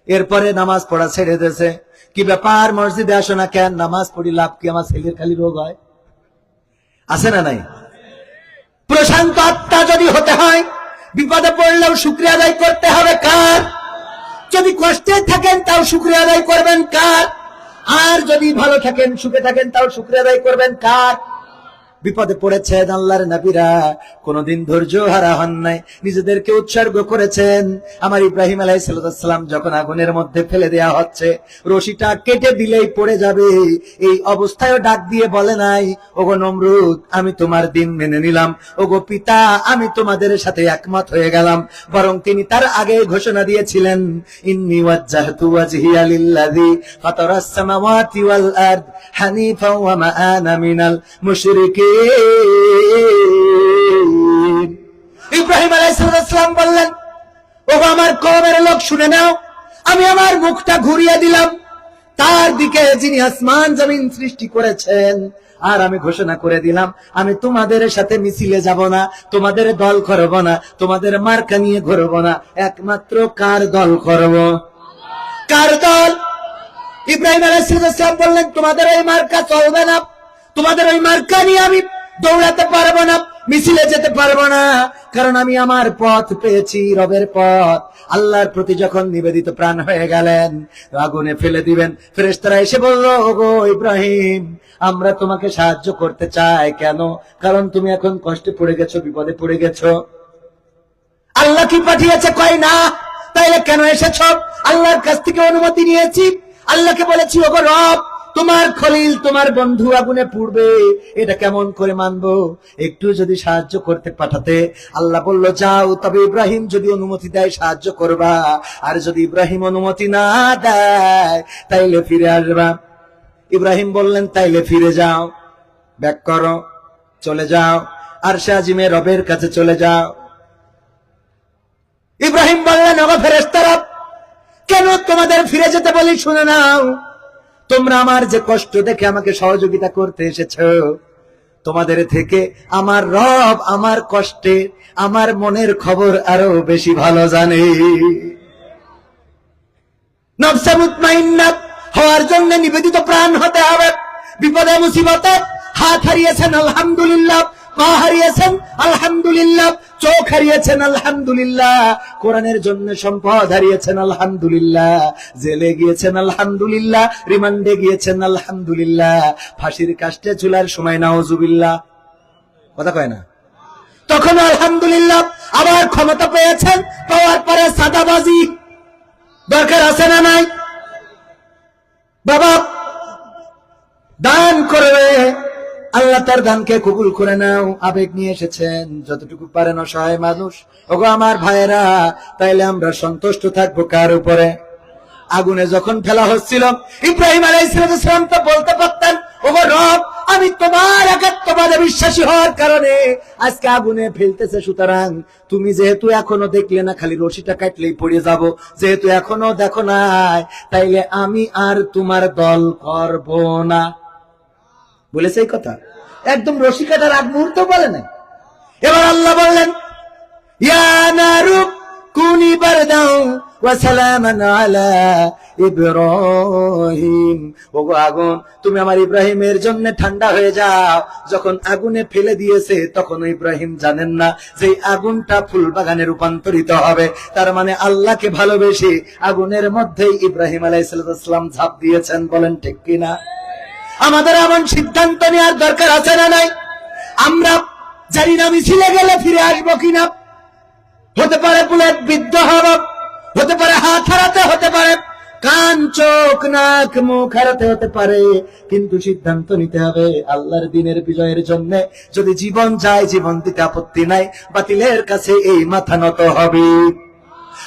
এরপরে নামাজ পড়া ছেড়ে দিয়েছে। কি ব্যাপার, মসজিদে আসো না কেন? নামাজ পড়ি লাভ কি, আমার ছেলের খালি রোগ হয়। আছে না নাই? প্রশান্ত আত্মা যদি হতে হয়, বিপদে পড়লেও শুকরিয়া আদায় করতে হবে কার? যদি কষ্টে থাকেন তাও শুকরিয়া আদায় করবেন কার? আর যদি ভালো থাকেন, সুখে থাকেন, তাও শুকরিয়া আদায় করবেন কার? বিপদে পড়েছেন আল্লাহর নবীরা, কোনদিন ধৈর্য হারা হন নাই, নিজেদেরকে উৎসর্গ করেছেন। আমার ইব্রাহিম আলাইহিস সালাম যখন আগুনের মধ্যে ফেলে দেয়া হচ্ছে, রশিটা কেটে দিলেই পড়ে যাবে, এই অবস্থায় ডাক দিয়ে বলে নাই, ওগো নমরুদ, আমি তোমার দিন মেনে নিলাম, ওগো পিতা, আমি তোমাদের সাথে একমত হয়ে গেলাম। বরং তিনি তার আগে ঘোষণা দিয়েছিলেন, ইন্নী ওয়াজ্জাহতু ওয়াজহিয়া লিল্লাযী ফাতারাস সামাওয়াতি ওয়াল আরদ হানিফাও ওয়া মা আনা মিনাল মুশরিকিন। ইব্রাহিম আলাইহিস সালাম বললেন, ওগো আমার কওমের লোক, শুনে নাও, আমি আমার মুখটা ঘুরিয়ে দিলাম তার দিকে যিনি আসমান জমিন সৃষ্টি করেছেন, আর আমি ঘোষণা করে দিলাম, আমি তোমাদের সাথে মিছিলে যাব না, তোমাদের দল করব না, তোমাদের মার্কা নিয়ে ঘুরবো না, একমাত্র কার দল করব? কার দল? ইব্রাহিম আলাইহিস সালাম বললেন, তোমাদের ওই মার্কা চলবে না, তোমাদের ওই মার্কা নিয়ে আমি দৌড়াতে পারবো না, মিছিলে যেতে পারবো না, কারণ আমি আমার পথ পেয়েছি, রবের পথ। আল্লাহর প্রতি যখন নিবেদিত প্রাণ হয়ে গেলেন, আগুনে ফেলে দিবেন, ফেরেশতারা এসে বলল, ওগো ইব্রাহিম, আমরা তোমাকে সাহায্য করতে চাই। কেন? কারণ তুমি এখন কষ্টে পড়ে গেছো, বিপদে পড়ে গেছো। আল্লাহ কি পাঠিয়েছে? কয় না। তাইলে কেন এসেছো? আল্লাহর কাছ থেকে অনুমতি নিয়েছি, আল্লাহকে বলেছি, ওগো রব, তোমার খলিল তোমার বন্ধু আগুনে পুড়বে, এটা কেমন করে মানবো? একটু যদি সাহায্য করতে পাঠাতে। আল্লাহ বলল যাও, তবে ইব্রাহিম যদি অনুমতি দেয় সাহায্য করবা, আর যদি ইব্রাহিম অনুমতি না দেয় তাইলে ফিরে আসবা। ইব্রাহিম বললেন তাইলে ফিরে যাও, ব্যাক করো, চলে যাও, আরশে আজিমে রবের কাছে চলে যাও। ইব্রাহিম বললেন ওগো ফেরেশতারা, কেন তোমাদের ফিরে যেতে বলি শুনে নাও। তোমরা আমার যে কষ্ট দেখে আমাকে সহযোগিতা করতে এসেছো, তোমাদের থেকে আমার রব আমার কষ্টে আমার মনের খবর আরো বেশি ভালো জানে। নফসে মুতমাইন্না হওয়ার জন্য নিবেদিত প্রাণ হতে হবে। বিপদে মুসিবতে হাত হারিয়েছেন আলহামদুলিল্লাহ, পা হারিয়েছেন আলহামদুলিল্লাহ, চোখ হারিয়েছেন আলহামদুলিল্লাহ, কোরআনের জন্য সম্পদ হারিয়েছেন আলহামদুলিল্লাহ, জেলে গিয়েছেন আলহামদুলিল্লাহ, রিমান্ডে গিয়েছেন আলহামদুলিল্লাহ, ফাঁসির কাস্টে ঝুলার সময় নাউজুবিল্লাহ, কথা কয় না, তখন আলহামদুলিল্লাহ। আবার ক্ষমতা পেয়েছেন, পাওয়ার পরে সাদাবাজি দরকার আছে না নাই? বাবা দান করবে, আল্লাহ তার দানকে কবুল করে নাও। আবেগ নিয়ে এসেছেন, যতটুকু পারেন অসহায় মানুষ। ওগো আমার ভাইয়েরা, তাইলে আমরা সন্তুষ্ট থাকবো কার উপরে? আগুনে যখন ফেলা হচ্ছিল, ইব্রাহিম আলাইহিস সালাম তো বলতে পারতেন ওগো রব, আমি তোমার একাত্মবাদে বিশ্বাসী হওয়ার কারণে আজকে আগুনে ফেলতেছে, সুতরাং তুমি যেহেতু এখনো দেখলে না, খালি রশিটা কাটলেই পড়ে যাব, যেহেতু এখনো দেখো নাই, তাইলে আমি আর তোমার দল করব না। বলেছে এই কথা, একদম রশি কাটার আগ মুহূর্ত বলে নাই। এবার আল্লাহ বললেন ইয়া নারু কুনি বারদাও ওয়া সালামান আলা ইব্রাহিম, ওগো আগুন তুমি আমার ইব্রাহিমের জন্য ঠান্ডা হয়ে যাও। যখন আগুনে ফেলে দিয়েছে তখন ইব্রাহিম জানেন না যে আগুনটা ফুল বাগানে রূপান্তরিত হবে। তার মানে আল্লাহকে ভালোবেসে আগুনের মধ্যেই ইব্রাহিম আলাইহিস সালাম ঝাঁপ দিয়েছেন। বলেন ঠিক কিনা? আমাদের এমন সিদ্ধান্ত নেওয়ার দরকার আছে না নাই? আমরা জানি না মিছিলে গেলে ফিরে আসবো কিনা, হতে পারে বুলেট বিদ্ধ হব, হতে পারে হাত হারাতে হতে পারে, কান চোখ নাক মুখ হারাতে হতে পারে, কিন্তু সিদ্ধান্ত নিতে হবে আল্লাহর দ্বীনের বিজয়ের জন্য। যদি জীবন যায়, জীবন দিতে আপত্তি নাই, বাতিলের কাছে এই মাথা নত হবে।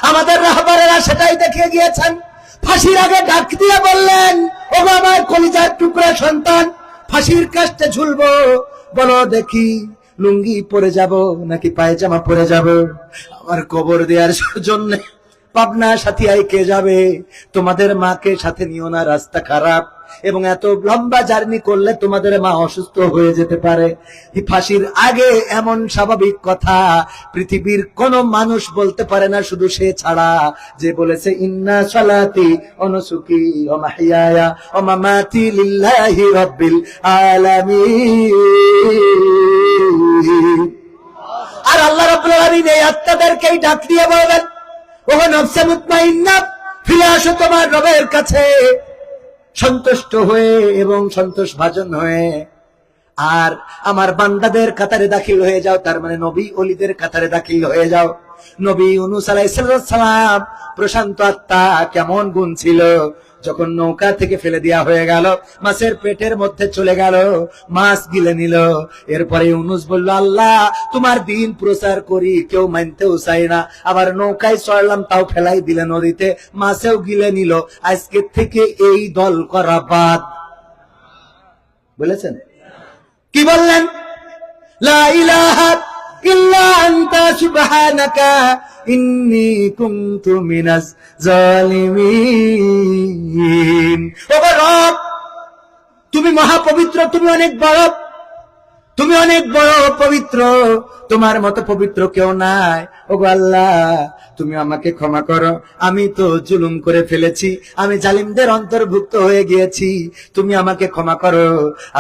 আমাদের রাহবারেরা সেটাই দেখিয়ে গিয়েছেন। ফাঁসির আগে ডাক দিয়ে বললেন ওগো আমার কলিজার টুকরা সন্তান, ফাঁসির কাস্টে ঝুলবো, বলো দেখি লুঙ্গি পরে যাব নাকি পায়জামা পরে যাব? আমার কবর দেওয়ার জন্য পাবনা সাথিয়ায় কে যাবে? তোমাদের মাকে সাথে নিও না, রাস্তা খারাপ, এবং এত লম্বা জার্নি করলে তোমাদের মা অসুস্থ হয়ে যেতে পারে। ফাঁসির আগে এমন স্বাভাবিক কথা পৃথিবীর কোন মানুষ বলতে পারে না, শুধু সে ছাড়া, যে বলেছে ইন্না সালাতি ওয়া নুসুকি ওয়া মাহইয়ায়া ওয়া মামাতি লিল্লাহি রাব্বিল আলামিন। আর আল্লাহ রাব্বুল আলামিন এই আত্মাদেরকেই ডাক দিয়ে বলবেন ওগো নফসে মুতমাইন্না, ফিরে আসো তোমার রবের কাছে সন্তুষ্ট হয়ে এবং সন্তোষ ভাজন হয়ে, আর আমার বান্দাদের কাতারে দাখিল হয়ে যাও। তার মানে নবী ওলিদের কাতারে দাখিল হয়ে যাও। নবী ইউনূস আলাইহিস সালাম প্রশান্ত আত্মা, কেমন গুণ ছিল, যখন নৌকা থেকে ফেলে দেওয়া হয়ে গেল, মাছের পেটের মধ্যে চলে গেল, মাছ গিলে নিল। এরপরে ইউনূস বলল আল্লাহ তোমার দিন প্রচার করি, কেউ মানতেও চায় না, আবার নৌকায় চড়লাম তাও ফেলাই দিলে নদীতে, মাছেও গিলে নিল, আজকে থেকে এই দল করা বাদ। বলেছেন কি বললেন? লা ইলাহা ইল্লা আনতা সুবহানাকা ইন্নী কুনতু মিনাজ জালিমিন। ওগো রব তুমি মহাপবিত্র, তুমি অনেক বড়, তুমি অনেক বড় পবিত্র, তোমার মতো পবিত্র কেউ নাই। ওগো আল্লাহ তুমি আমাকে ক্ষমা করো, আমি তো জুলুম করে ফেলেছি, আমি জালিমদের অন্তর্ভুক্ত হয়ে গিয়েছি, তুমি আমাকে ক্ষমা করো।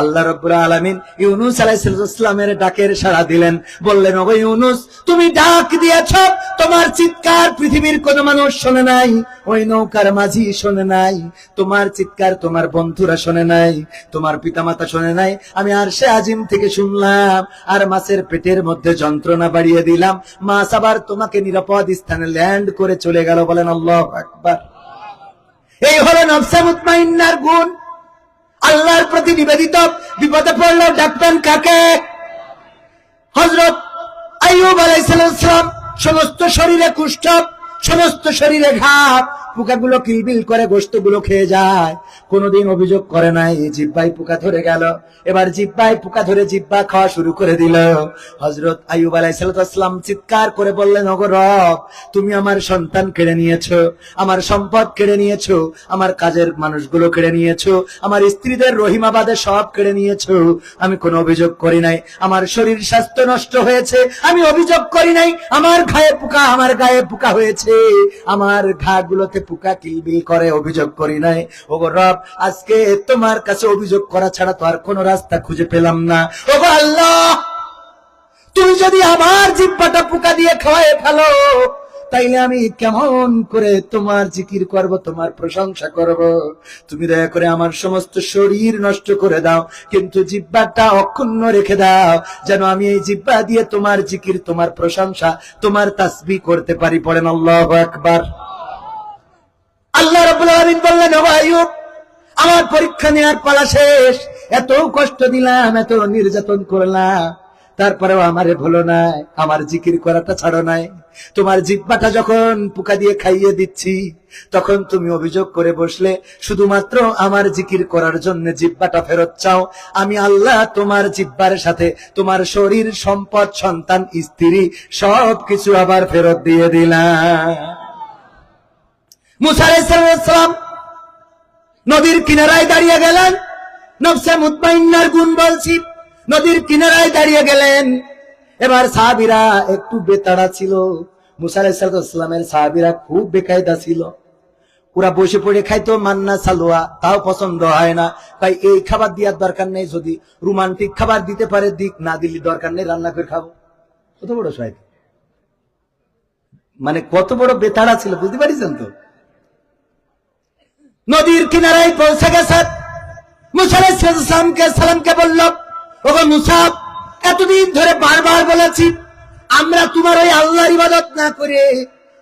আল্লাহ রাব্বুল আলামিন ইউনূস আলাইহিস সালামের ডাকের সাড়া দিলেন, বললেন ওগো ইউনূস তুমি ডাক দিয়েছো, তোমার চিৎকার পৃথিবীর কোন মানুষ শোনে নাই, ওই নৌকার মাঝি শোনে নাই, তোমার চিৎকার তোমার বন্ধুরা শোনে নাই, তোমার পিতামাতা শোনে নাই, আমি আরশে আজিম থেকে শুনলাম, আর মাছের পেটের মধ্যে যন্ত্রণা বাড়িয়ে দিলাম, মাছ আবার তোমাকে নিরাপদ স্থানে ল্যান্ড করে চলে গেল। বলেন আল্লাহু আকবার। এই হলো নফসে মুতমাইন্নার গুণ। আল্লাহর প্রতি নিবেদিত, বিপদে পড়লেও ডাকবেন কাকে? হযরত আইয়ুব আলাইহিস সালাম সমস্ত শরীরে কুষ্ঠ, সমস্ত শরীরে ঘাম, পোকাগুলো কিলবিল করে গোশতগুলো খেয়ে যায়, কোনোদিন অভিযোগ করে নাই জিহ্বায় পোকা ধরে গেল। এবার জিহ্বায় পোকা ধরে জিহ্বা খাওয়া শুরু করে দিল। হযরত আইয়ুব আলাইহিস সালাম চিৎকার করে বললেন, ওগো রব, তুমি আমার সন্তান কেড়ে নিয়েছো, আমার সম্পদ কেড়ে নিয়েছো, আমার কাজের মানুষগুলো কেড়ে নিয়েছো, আমার স্ত্রীদের রহিমাবাদে সব কেড়ে নিয়েছো। আমি কোনো অভিযোগ করি নাই, আমার শরীর স্বাস্থ্য নষ্ট হয়েছে, আমি অভিযোগ করি নাই। আমার গায়ে পোকা হয়েছে, আমার ঘাগুলোতে পোকা কিলবিল করে, অভিযোগ করি নাই। ওগো রব, আজকে তোমার কাছে অভিযোগ করা ছাড়া তো আর কোনো রাস্তা খুঁজে পেলাম না। ওগো আল্লাহ, তুমি যদি আমার জিহ্বাটা পোকা দিয়ে খাওয়ায় ফেলো, তাইলে আমি কেমন করে তোমার জিকির করব, তোমার প্রশংসা করব? তুমি দয়া করে আমার সমস্ত শরীর নষ্ট করে দাও, কিন্তু জিহ্বাটা অক্ষুণ্ণ রেখে দাও, যেন আমি এই জিহ্বা দিয়ে তোমার জিকির, তোমার প্রশংসা, তোমার তাসবিহ করতে পারি। পড়েন আল্লাহু আকবার। আল্লাহ রাব্বুল আলামিন বললেন, ও আইয়ুব, আমার পরীক্ষা নেওয়ার পালা শেষ, এত কষ্ট দিলাম, এত নির্যাতন করলাম, তারপরেও আমারে ভুলো নাই, আমার জিকির করাটা ছাড়ো নাই। তোমার জিহ্বাটা যখন পোকা দিয়ে খাইয়ে দিচ্ছি, তখন তুমি অভিযোগ করে বসলে, শুধুমাত্র আমার জিকির করার জন্য জিহ্বাটা ফেরত চাও। আমি আল্লাহ তোমার জিহ্বার সাথে তোমার শরীর, সম্পদ, সন্তান, স্ত্রী সবকিছু আবার ফেরত দিয়ে দিলাম। মুসা আলাইহিস সালাম নদীর কিনারায় দাঁড়িয়ে গেলেন, নফসে মুতমাইন্নার গুণ বলছি, নদীর কিনারায় দাঁড়িয়ে গেলেন। এবার সাহাবীরা একটু বেতাড়া ছিল, মুসা আলাইহিস সালামের সাহাবীরা খুব বেকায়দা ছিল। ওরা বসে পড়ে খাইতো মান্না সালোয়া, তাও পছন্দ হয় না। তাই এই খাবার দেওয়ার দরকার নেই, যদি রোমান্টিক খাবার দিতে পারে দিক, না দিলে দরকার নেই, রান্না করে খাবো। কত বড় শয়তান, মানে কত বড় বেতাড়া ছিল, বুঝতে পারছেন তো? নদীর কিনারায় পৌঁছে গেছে, মুসা আলাইহিস সালামকে বলল, ওগো মুসা, এতদিন ধরে বারবার বলেছি আমরা তোমার ওই আল্লাহর ইবাদত না করে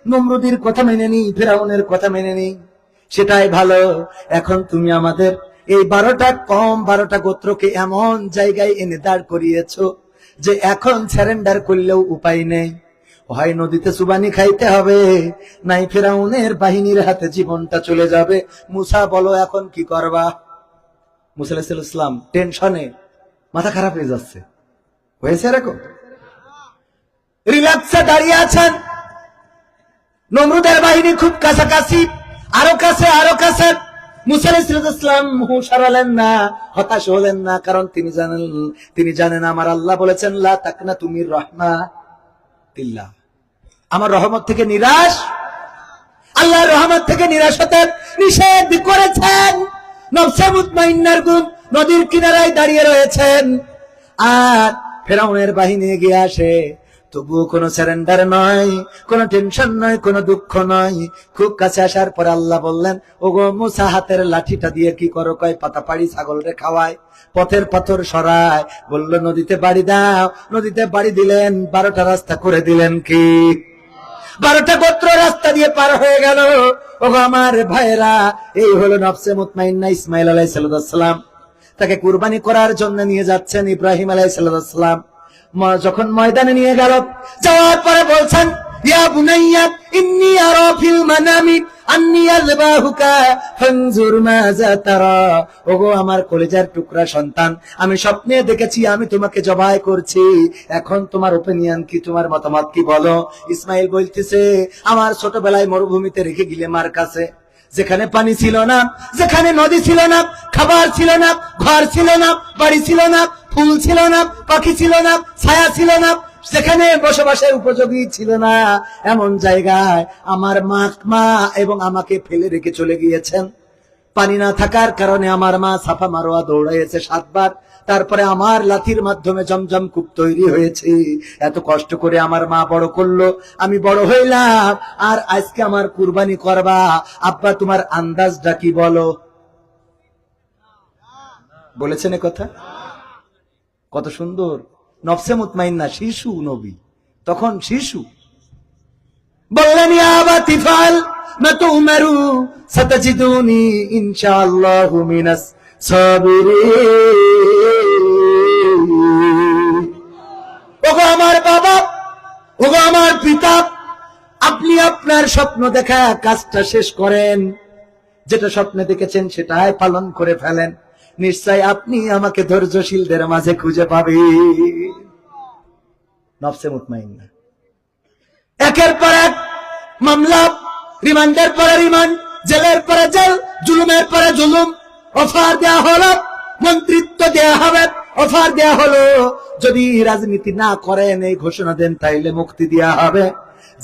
নমরুদের কথা মেনে নিই, ফেরাউনের কথা মেনে নিই, সেটাই ভালো। এখন তুমি আমাদের এই 12টা গোত্রকে এমন জায়গায় এনে দাঁড় করিয়েছো যে এখন সারেন্ডার করলেও উপায় নেই, হয় নদীতে সুবানি খাইতে হবে, নাই ফেরাউনের বাহিনীর হাতে জীবনটা চলে যাবে। মুসা, বলো এখন কি করবা? মুসা আলাইহিস সালাম টেনশনে মাথা খারাপ হয়ে যাচ্ছে, হয়েছে এরকম, রিল্যাক্সে দাঁড়িয়ে আছেন। নমরুদের বাহিনী খুব কাছাকাছি, আরো কাছে, আরো কাছে। মুসা আলাইহিস সালাম হুঁশ হারালেন না, হতাশ হলেন না, কারণ তিনি জানেন আমার আল্লাহ বলেছেন, লা তাকনাতু মির রাহমাতিল্লাহ, আমার রহমত থেকে নিরাশ, আল্লাহর রহমত থেকে নিরাশ হতে নিষেধ করেছেন। নফসে মুতমাইন্নার গুণ নদীর কিনারায় দাঁড়িয়ে রয়েছেন, আর ফেরাউনের বাহিনী এগিয়ে আসে, তবুও কোনো সারেন্ডার নয়, কোনো টেনশন নয়, কোনো দুঃখ নয়। খুব কাছে আসার পর আল্লাহ বললেন, ওগো মুসা, হাতের লাঠিটা দিয়ে কি করো? কয় পাতা পাড়ি ছাগলরে খাওয়ায়, পথের পাথর সরায়। বলল নদীতে বাড়ি দাও, নদীতে বাড়ি দিলেন, 12টা রাস্তা করে দিলেন। কি 12টা গোত্র রাস্তা দিয়ে পার হয়ে গেল। ওগো আমার ভাইরা, এই হলো নফসে মুতমাইন্না ইসমাইল আলাইহিস সালাম। তাকে কুরবানি করার জন্য নিয়ে যাচ্ছেন ইব্রাহিম আলাইহিস সালাম। যখন ময়দানে নিয়ে গেল, যাওয়ার পরে বলছেন, ইয়া বুনাইয়া ইন্নী আরা ফিল মানামি আন্নী আযবাহুকা ফানজুর মাযা তারা। ওগো আমার কলিজার টুকরা সন্তান, আমি স্বপ্নে দেখেছি আমি তোমাকে জবাই করছি, এখন তোমার ওপিনিয়ন কি, তোমার মতামত কি বলো? ইসমাইল বলতেছে, আমার ছোটবেলায় মরুভূমিতে রেখে গেলে মার কাছে, যেখানে পানি ছিল না, যেখানে নদী ছিল না, খাবার ছিল না, ঘর ছিল না, বাড়ি ছিল না, ফুল ছিল না, পাখি ছিল না, ছায়া ছিল না, যেখানে বসবাসের উপযোগী ছিল না, এমন জায়গায় আমার মা এবং আমাকে ফেলে রেখে চলে গিয়েছেন। পানি না থাকার কারণে আমার মা সাফা মারোয়া দৌড়াইছে 7 বার, তারপরে আমার লাঠির মাধ্যমে জমজম কূপ তৈরি হয়েছে। এত কষ্ট করে আমার মা বড় করলো, আমি বড় হইলাম, আর আজকে আমার কুরবানি করবা। আব্বা তোমার আন্দাজটা কি বলো? বলেছেন এ কথা? কত সুন্দর। নফসে মুতমাইন্না, শিশু নবী, তখন শিশু। বললেন, ইয়া আবাতি ফাল মা তুমারু সাতাজিদুনি ইনশাআল্লাহু মিনাস সাবিরিন। ওগো আমার বাবা, ওগো আমার পিতা, আপনি আপনার স্বপ্ন দেখা কাজটা শেষ করেন। যেটা স্বপ্নে দেখেছেন সেটাই পালন করে ফেলেন। নিশ্চয় আপনি আমাকে ধৈর্যশীলদের মাঝে খুঁজে পাবেন। নফসে মুতমাইন্না। একের পর এক মামলা, রিমান্ডের পরে রিমান্ড, জেলের পরে জেল, জুলুমের পরে জুলুম। অফার দেয়া হলো, মন্ত্রিত্ব দেয়া হবে, অফার দেয়া হলো যদি রাজনীতি না করেন, এই ঘোষণা দেন, তাইলে মুক্তি দেয়া হবে।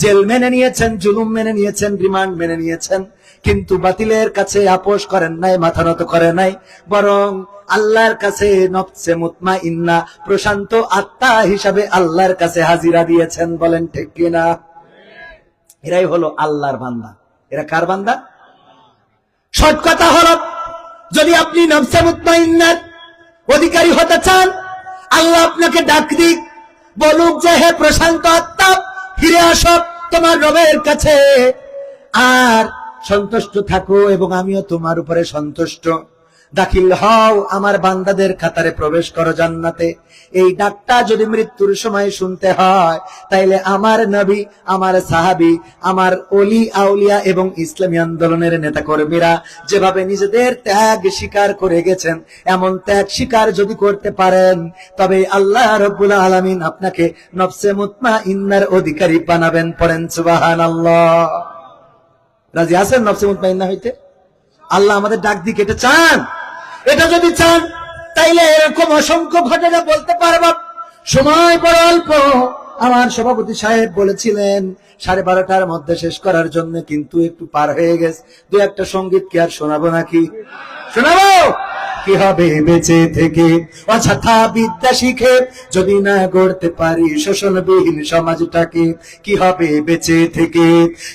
জেল মেনে নিয়েছেন, জুলুম মেনে নিয়েছেন, রিমান্ড মেনে নিয়েছেন, কিন্তু বাতিলের কাছে আপোষ করেন নাই, মাথা নত করে নাই, বরং আল্লাহর কাছে নফসে মুতমাইন্না, প্রশান্ত আত্মা হিসাবে আল্লাহর কাছে হাজিরা দিয়েছেন। বলেন ঠিক কিনা? এরাই হলো আল্লাহর বান্দা। এরা কার বান্দা? সৎ কথা হলো, যদি আপনি নফসে মুতমাইন্নার অধিকারী হতে চান, আল্লাহ আপনাকে ডাক দিক, বলুক যে হে প্রশান্ত আত্মা, ফিরে আসো তোমার রবের কাছে, আর সন্তুষ্ট থাকো এবং আমিও তোমার উপরে সন্তুষ্ট। দাখিল হও, আমার বান্দাদের খাতারে প্রবেশ করো জান্নাতে। এই ডাকটা যদি মৃত্যুর সময় শুনতে হয়, তাইলে আমার নবী, আমার সাহাবী, আমার ওলি আউলিয়া এবং ইসলামী আন্দোলনের নেতা কর্মীরা যেভাবে নিজেদের ত্যাগ স্বীকার করে গেছেন, এমন ত্যাগ স্বীকার যদি করতে পারেন, তবে আল্লাহ রাব্বুল আলামিন আপনাকে নফসে মুতমাইন্নার অধিকারী বানাবেন। পড়েন সুবহানাল্লাহ। রাজি আছেন নফসে মুতমাইন্না হইতে? আল্লাহ আমাদের ডাক দিক, এটা চান? এটা যদি চান, তাইলে এরকম অসংখ্য ঘটনা বলতে পারব। সময় বড় অল্প। আমার সভাপতি সাহেব বলেছিলেন 12:30টার মধ্যে শেষ করার জন্য, কিন্তু একটু পার হয়ে গেছে। দু একটা সঙ্গীত কি আর শোনাবো নাকি? শোনাবো? কি হবে বেঁচে থেকে অযথা বিদ্যা শিখে, যদি না গড়তে পারি শোষণবিহীন সমাজটাকে? কি হবে বেঁচে থেকে?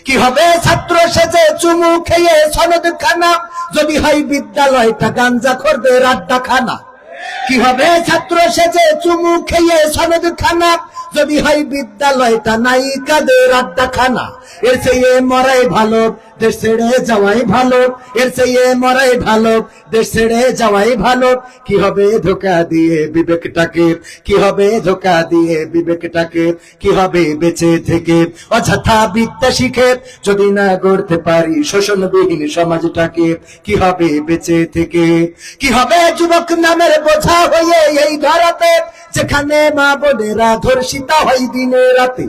কি হবে ছাত্র সেজে চুমু খেয়ে সনদ খানা, যদি হয় বিদ্যালয়টা গাঞ্জাখোরদের আড্ডাখানা? কি হবে ছাত্র সেজে চুমু খেয়ে সনদ খানা, যদি হয় বিদ্যালয়টা নায়িকাদের আড্ডাখানা? এর চেয়ে মরাই ভালো, দেশ ছেড়ে যাওয়াই ভালো। এর চেয়ে মরাই ভালো, দেশ ছেড়ে যাওয়াই ভালো। কি হবে ধোকা দিয়ে বিবেকটাকে? কি হবে ধোকা দিয়ে বিবেকটাকে? কি হবে বেঁচে থেকে অযথা বিদ্যা শিখে, যদি না গড়তে পারি শোষণবিহীন সমাজটাকে? কি হবে বেঁচে থেকে? কি হবে যুবক নামের বোঝা হয়ে এই ধরাতে, যেখানে মা বোনেরা ধর্ষিতা হয় দিনে রাতে?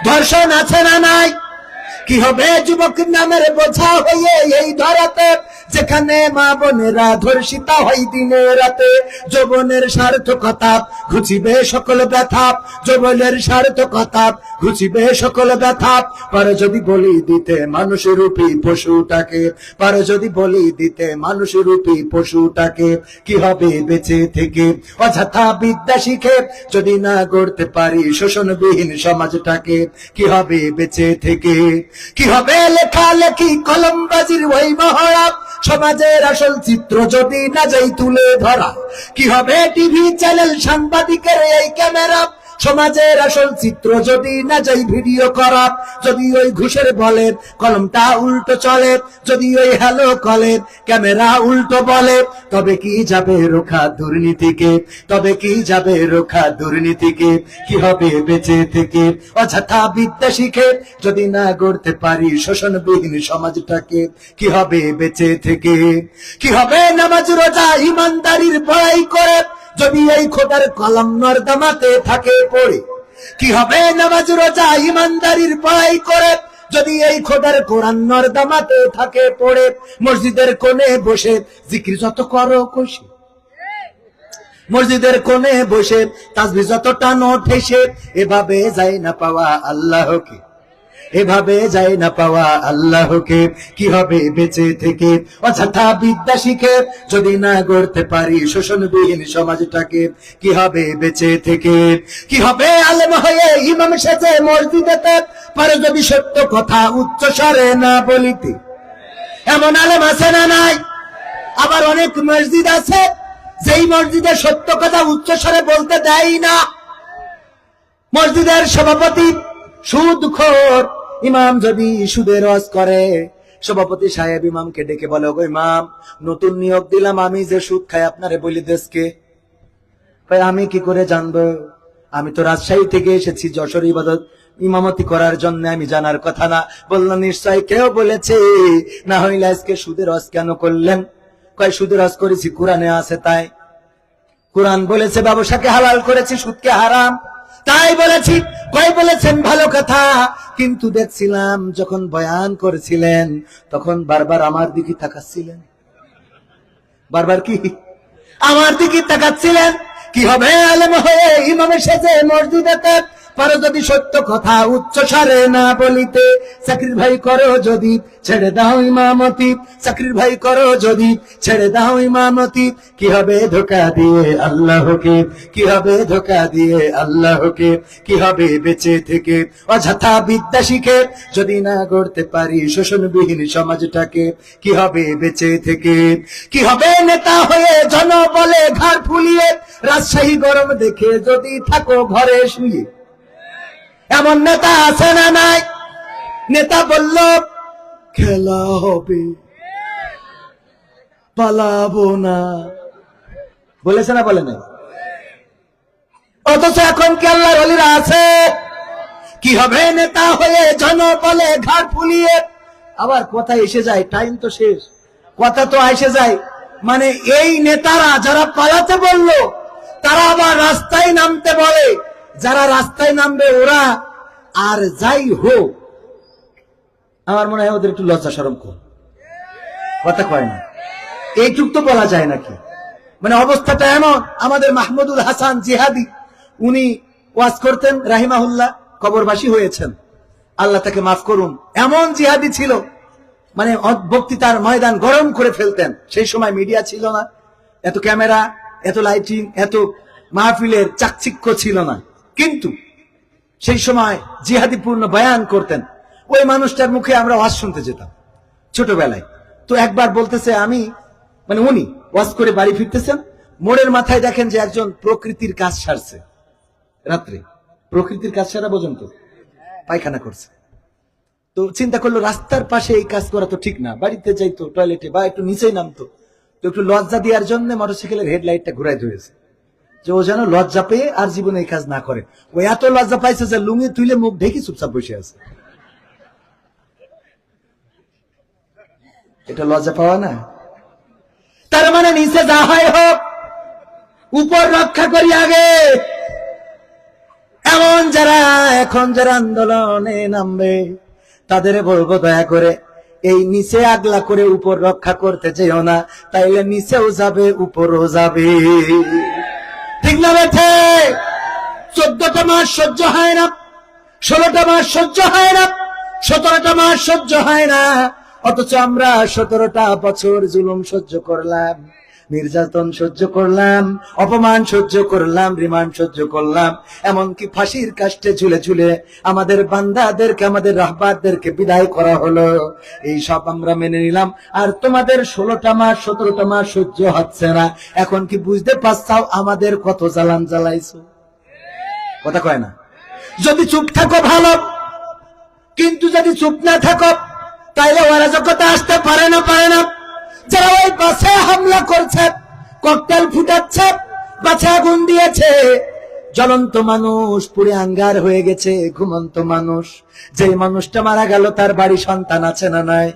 ধর্ষণ আছে না নাই? কি হবে যুবক নামের বোঝা হয়ে এই ধরাতে, যেখানে মা বোনেরা ধর্ষিতা হয় দিনে রাতে? যৌবনের সার্থকতা ঘুচিবে সকল ব্যথা, যৌবনের সার্থকতা ঘুচিবে সকল ব্যথা। পারে যদি বলি দিতে মানুষের রূপী পশুটাকে, পারে যদি বলি দিতে মানুষের রূপী পশুটাকে? কি হবে বেঁচে থেকে অযথা বিদ্যা শিখে, যদি না গড়তে পারি শোষণবিহীন সমাজটাকে? কি হবে বেঁচে থেকে? কি হবে লেখালেখি কলমবাজির ওই মহড়া, সমাজের আসল চিত্র যদি না যাই তুলে ধরা? কি হবে টিভি চ্যানেল সাংবাদিকের এই ক্যামেরা, সমাজের আসল চিত্র যদি না যাই ভিডিও করা? যদি ওই ঘুষের বলে কলমটা উল্টো চলে, যদি ওই হ্যালো কলে ক্যামেরা উল্টো বলে, তবে কি যাবে রোখা দুর্নীতিকে? তবে কি যাবে রোখা দুর্নীতিকে? কি হবে বেঁচে থেকে অযথা বিদ্যা শিখে, যদি না গড়তে পারি শোষণবিহীন সমাজটাকে? কি হবে বেঁচে থেকে? কি হবে নামাজ রোজা ইমানদারির বড়াই করে, যদি এই খোদার কলম নর্দমাতে থাকে পড়ে? কি হবে নামাজ রোজা ইমানদারির বড়াই করে, যদি এই খোদার কোরআন নর্দমাতে থাকে পড়ে? মসজিদের কোণে বসে জিকির যত করো খুশি, মসজিদের কোণে বসে তাসবিহ যত টানো ঠেসে, এভাবে যায় না পাওয়া আল্লাহকে, এভাবে যায় না পাওয়া আল্লাহকে। কি হবে বেঁচে থেকে অযথা বিদ্যা শিখে, যদি না গড়তে পারি শোষণবিহীন সমাজটাকে? কি হবে বেঁচে থেকে? কি হবে আলেম হয়ে ইমাম সেজে মসজিদেতে, পারে যদি সত্য কথা উচ্চ স্বরে না বলিতে? এমন আলেম আছে না নাই? আবার অনেক মসজিদ আছে যেই মসজিদে সত্য কথা উচ্চ স্বরে বলতে দেয় না। মসজিদের সভাপতি সুদখোর, ইমাম যদি সুদের রস করে, সভাপতি সাহেব ইমামকে ডেকে বলে, ওগো ইমাম, নতুন নিয়োগ দিলাম, আমি যে সুদ খাই আপনারে বলি দেশকে। আমি কি করে জানবো? আমি তো রাজশাহী থেকে এসেছি যশোর ইবাদত ইমামতি করার জন্য, আমি জানার কথা না। বললাম নিশ্চয় কেউ বলেছে, না হইলে আজকে সুদের হজ কেন করলেন? কয় সুদের হজ করেছি, কোরআনে আছে তাই। কোরআন বলেছে ব্যবসাকে হালাল করেছি, সুদকে হারাম, তাই বলেছি। কয় বলেছেন ভালো কথা, কিন্তু দেখছিলাম যখন বয়ান করেছিলেন তখন বারবার আমার দিকে তাকাচ্ছিলেন। বারবার কি আমার দিকে তাকাচ্ছিলেন? কি হবে আলেম হয়ে ইমামের সেজে মসজিদেতে, পারো যদি সত্য কথা উচ্চ স্বরে না বলিতে। চাকরির ভাই করো যদি ছেড়ে দাও ইমামতি, চাকরির ভাই করো যদি ছেড়ে দাও ইমামতি। কি হবে ধোঁকা দিয়ে আল্লাহকে, কি হবে ধোঁকা দিয়ে আল্লাহকে, কি হবে বেঁচে থেকে অযথা বিদ্যা শিখে যদি না গড়তে পারি শোষণবিহীন সমাজটাকে। কি হবে বেঁচে থেকে, কি হবে নেতা হয়ে জনবলে ঘাড় ফুলিয়ে, রাজশাহী গরম দেখে যদি থাকো ঘরে শুয়ে। এমন নেতা আছে না নাই? নেতা বলল খেলা হবে, পালাবো না, বলেছে না বলে না? অথচ এখন কি আল্লাহর ওলিরা আছে? কি হবে নেতা হয়ে জনবলে ঘাট ফুলিয়ে। আবার কথা এসে যায়, টাইম তো শেষ, কথা তো এসে যায়, মানে এই নেতারা যারা পালাতে বললো তারা আবার রাস্তায় নামতে বলে। যারা রাস্তায় নামবে ওরা, আর যাই হোক আমার মনে হয় ওদের একটু লজ্জা শরম কম, কথা কয় না, এইটুক তো বলা যায় নাকি? মানে অবস্থাটা এমন। আমাদের মাহমুদুল হাসান জিহাদি, উনি ওয়াজ করতেন রাহিমাহুল্লাহ, কবরবাসী হয়েছেন, আল্লাহ তাকে মাফ করুন। এমন জিহাদি ছিল, মানে বক্তৃতার ময়দান গরম করে ফেলতেন। সেই সময় মিডিয়া ছিল না, এত ক্যামেরা, এত লাইটিং, এত মাহফিলের চাকচিক্য ছিল না, কিন্তু সেই সময় জিহাদিপূর্ণ বয়ান করতেন। ওই মানুষটার মুখে আমরা ওয়াজ শুনতে যেতাম ছোটবেলায়। তো একবার বলতেছে, আমি মানে উনি ওয়াজ করে বাড়ি ফিরতেছেন, মোড়ের মাথায় দেখেন যে একজন প্রকৃতির কাজ সারছে রাত্রে। প্রকৃতির কাজ সারা বোঝেন তো, পায়খানা করছে। তো চিন্তা করলো রাস্তার পাশে এই কাজ করা তো ঠিক না, বাড়িতে যাইতো টয়লেটে বা একটু নিচেই নামতো। তো একটু লজ্জা দেওয়ার জন্য মোটরসাইকেলের হেডলাইটটা ঘুরাই ধরেছে, যে ও যেন লজ্জা পেয়ে আর জীবনে এই কাজ না করে। ও এত লজ্জা পাইছে যে লুঙ্গি তুলে মুখ ঢেকে চুপচাপ বসে আছে। এটা লজ্জা পাওয়া না? তার মানে নিচে যা হয় হোক, উপর রক্ষা করি আগে। এমন যারা এখন যারা আন্দোলনে নামবে তাদের বলবো দয়া করে এই নিচে আগলা করে উপর রক্ষা করতে যেও না, তাইলে নিচেও যাবে উপরও যাবে। ঠিক না বেঠে? 14টা মাস সহ্য হয় না, 16টা মাস সহ্য হয় না, 17টা মাস সহ্য হয় না, অথচ আমরা 17টা বছর জুলুম সহ্য করলাম, নির্যাতন সহ্য করলাম, অপমান সহ্য করলাম, রিমান্ড সহ্য করলাম, এমনকি ফাঁসির কাস্টে ঝুলে ঝুলে আমাদের বান্দাদেরকে, আমাদের রাহবারদেরকে বিদায় করা হলো। এই সব আমরা মেনে নিলাম, আর তোমাদের 16টা মাস 17টা মাস সহ্য হচ্ছে না। এখন কি বুঝতে পারছাও আমাদের কত জ্বালান জ্বালাইছো? কথা কয় না? যদি চুপ থাকো ভালো, কিন্তু যদি চুপ না থাকো তাইলে অরাজকতা আসতে পারে না, পারে না। যারা ওই বাসে হামলা করছে, ককটেল ফুটাচ্ছে, বাসে আগুন দিয়েছে, জ্বলন্ত মানুষ পুড়ে আঙ্গার হয়ে গেছে, ঘুমন্ত মানুষ। যেই মানুষটা মারা গেল তার বাড়ি সন্তান আছে না নাই?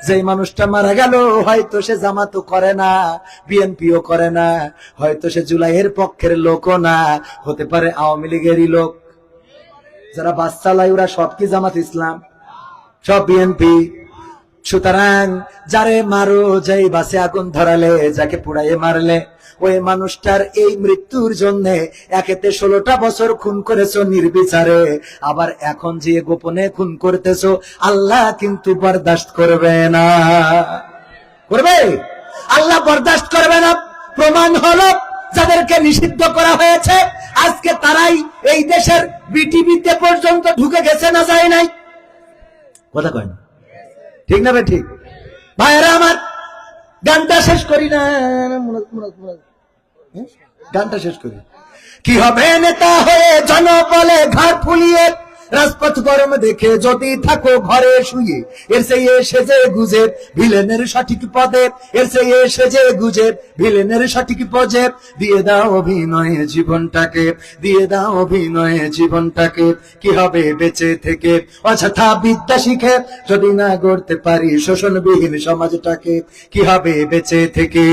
যেই মানুষটা মারা গেল হয়তো সে জামাতও করে না, বিএনপিও করে না, হয়তো সে জুলাইয়ের পক্ষের লোকও না, হতে পারে আওয়ামী লীগেরই লোক। যারা বাস চালায় ওরা সব কি জামাত ইসলাম? সব বিএনপি। সুতরাং যারে মারো, যাই বাসে আগুন ধরালে, যাকে পুড়াইয়ে মারলে, ওই মানুষটার এই মৃত্যুর জন্য একেতে 16টা বছর খুন করেছো নির্বিচারে, আবার এখন যে গোপনে খুন করতেছো, আল্লাহ কিন্তু বরদাস্ত করবে না। করবে? আল্লাহ বরদাস্ত করবে না। প্রমাণ হলো যাদেরকে নিষিদ্ধ করা হয়েছে আজকে তারাই এই দেশের বিটিভিতে পর্যন্ত ঢুকে গেছে, না যায় নাই? কথা কয় না? ঠিক না? ঠিক ভাইরা আমার, গানটা শেষ করি না, গানটা শেষ করি। কি হবে নেতা হয়ে জনবলে ঘাড় ফুলিয়ে, রাজপথ গরম দেখে যদি থাকো ঘরে শুয়ে, এর চেয়ে সেজে গুজে ভিলেনের সঠিক পদে, এর চেয়ে সেজে গুজে ভিলেনের সঠিক পদে দিয়ে দাও অভিনয়ে জীবনটাকে, দিয়ে দাও অভিনয়ে জীবনটাকে। কি হবে বেঁচে থেকে অযথা বিদ্যা শিখে যদি না গড়তে পারি শোষণবিহীন সমাজটাকে? কি হবে বেঁচে থেকে?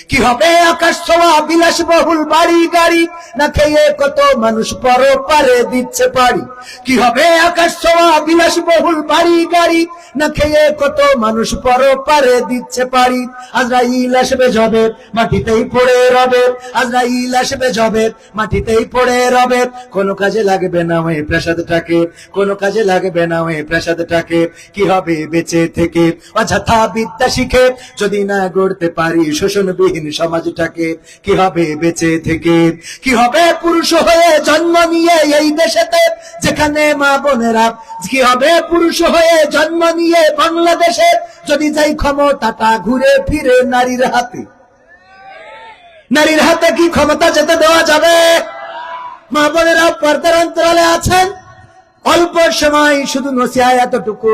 কি হবে আকাশ ছোঁয়া বিলাসবহুল বাড়ি গাড়ি না খেয়ে কত মানুষ পরপারে দিচ্ছে পাড়ি? কি হবে আকাশ ছোঁয়া বিলাসবহুল বাড়ি গাড়ি না খেয়ে কত মানুষ পরপারে দিচ্ছে পাড়ি? আজরাইল আসবে যবে মাটিতেই পড়ে রবে, আজরাইল আসবে যবে মাটিতেই পড়ে রবে। কোনো কাজে লাগবে না ওই প্রাসাদটাকে, কোনো কাজে লাগবে না ওই প্রাসাদটাকে। কি হবে বেঁচে থেকে অযথা বিদ্যা শিখে যদি না গড়তে পারি শোষণবিহীন সমাজটাকে? কি হবে বেঁচে থেকে? কি হবে পুরুষ হয়ে জন্ম নিয়ে এই দেশেতে যেখানে মা বোনেরা, কি হবে পুরুষ হয়ে জন্ম নিয়ে বাংলাদেশে যদি যাই ক্ষমতাটা ঘুরে ফিরে নারীর হাতে? নারীর হাতে কি ক্ষমতা যেতে দেওয়া যাবে? মা বোনেরা পর্দার অন্তরালে আছেন, অল্প সময় শুধু নসিহা এতটুকু।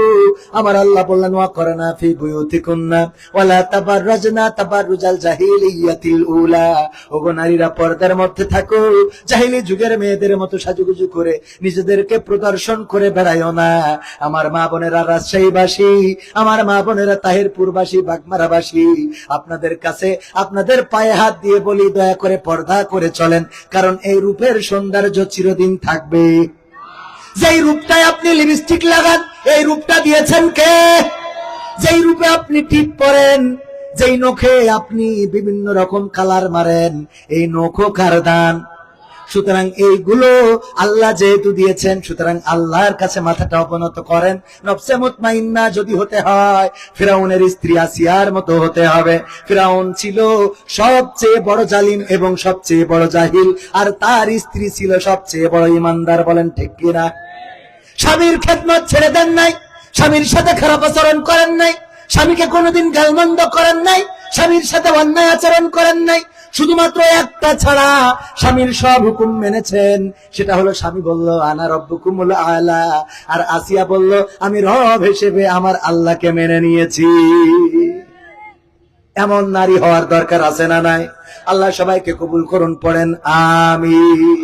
আমার আল্লাহ বললেন ওয়াকরনা ফি বুয়ুতিকুন্না ওয়ালা তাবাররাজনা তাবাররুজাল জাহিলিয়াতিল উলা। ওগো নারীরা পর্দার মধ্যে থাকো, জাহিলি যুগের মেয়েদের মতো সাজুগুজু করে নিজেদেরকে প্রদর্শন করে বেড়াইও না। আমার মা বোনেরা রাজশাহীবাসী, আমার মা বোনেরা তাহিরপুরবাসী, বাগমারাবাসী, আপনাদের কাছে আপনাদের পায়ে হাত দিয়ে বলি দয়া করে পর্দা করে চলেন, কারণ এই রূপের সৌন্দর্য চিরদিন থাকবে। যেই রূপটায় আপনি লিপস্টিক লাগান এই রূপটা দিয়েছেন কে? যেই রূপে আপনি টিপ পরেন, যেই নখে আপনি বিভিন্ন রকম কালার মারেন, এই নখও কার দান? সুতরাং এইগুলো আল্লাহ যেহেতু দিয়েছেন, সুতরাং আল্লাহর কাছে মাথাটা অবনত করেন। নফসে মুতমাইন্না যদি হতে হয় ফিরাউনের স্ত্রী আসিয়ার মতো হতে হবে। ফিরাউন ছিল সবচেয়ে বড় জালিম এবং সবচেয়ে বড় জাহিল, আর তার স্ত্রী ছিল সবচেয়ে বড় ইমানদার। বলেন ঠিক কিনা? স্বামীর খেদমত ছেড়ে দেন নাই, স্বামীর সাথে খারাপ আচরণ করেন নাই, স্বামীকে কোনোদিন গালমন্দ করেন নাই, স্বামীর সাথে অন্যায় আচরণ করেন নাই। শুধুমাত্র একটা ছাড়া স্বামীর সব হুকুম মেনেছেন, সেটা হলো স্বামী বলল আনা রব্বুকুমুল আলা, আর আসিয়া বলল আমি রব হিসেবে আমার আল্লাহকে মেনে নিয়েছি। এমন নারী হওয়ার দরকার আছে না নাই? আল্লাহ সবাইকে কবুল করুন, পড়েন আমিন।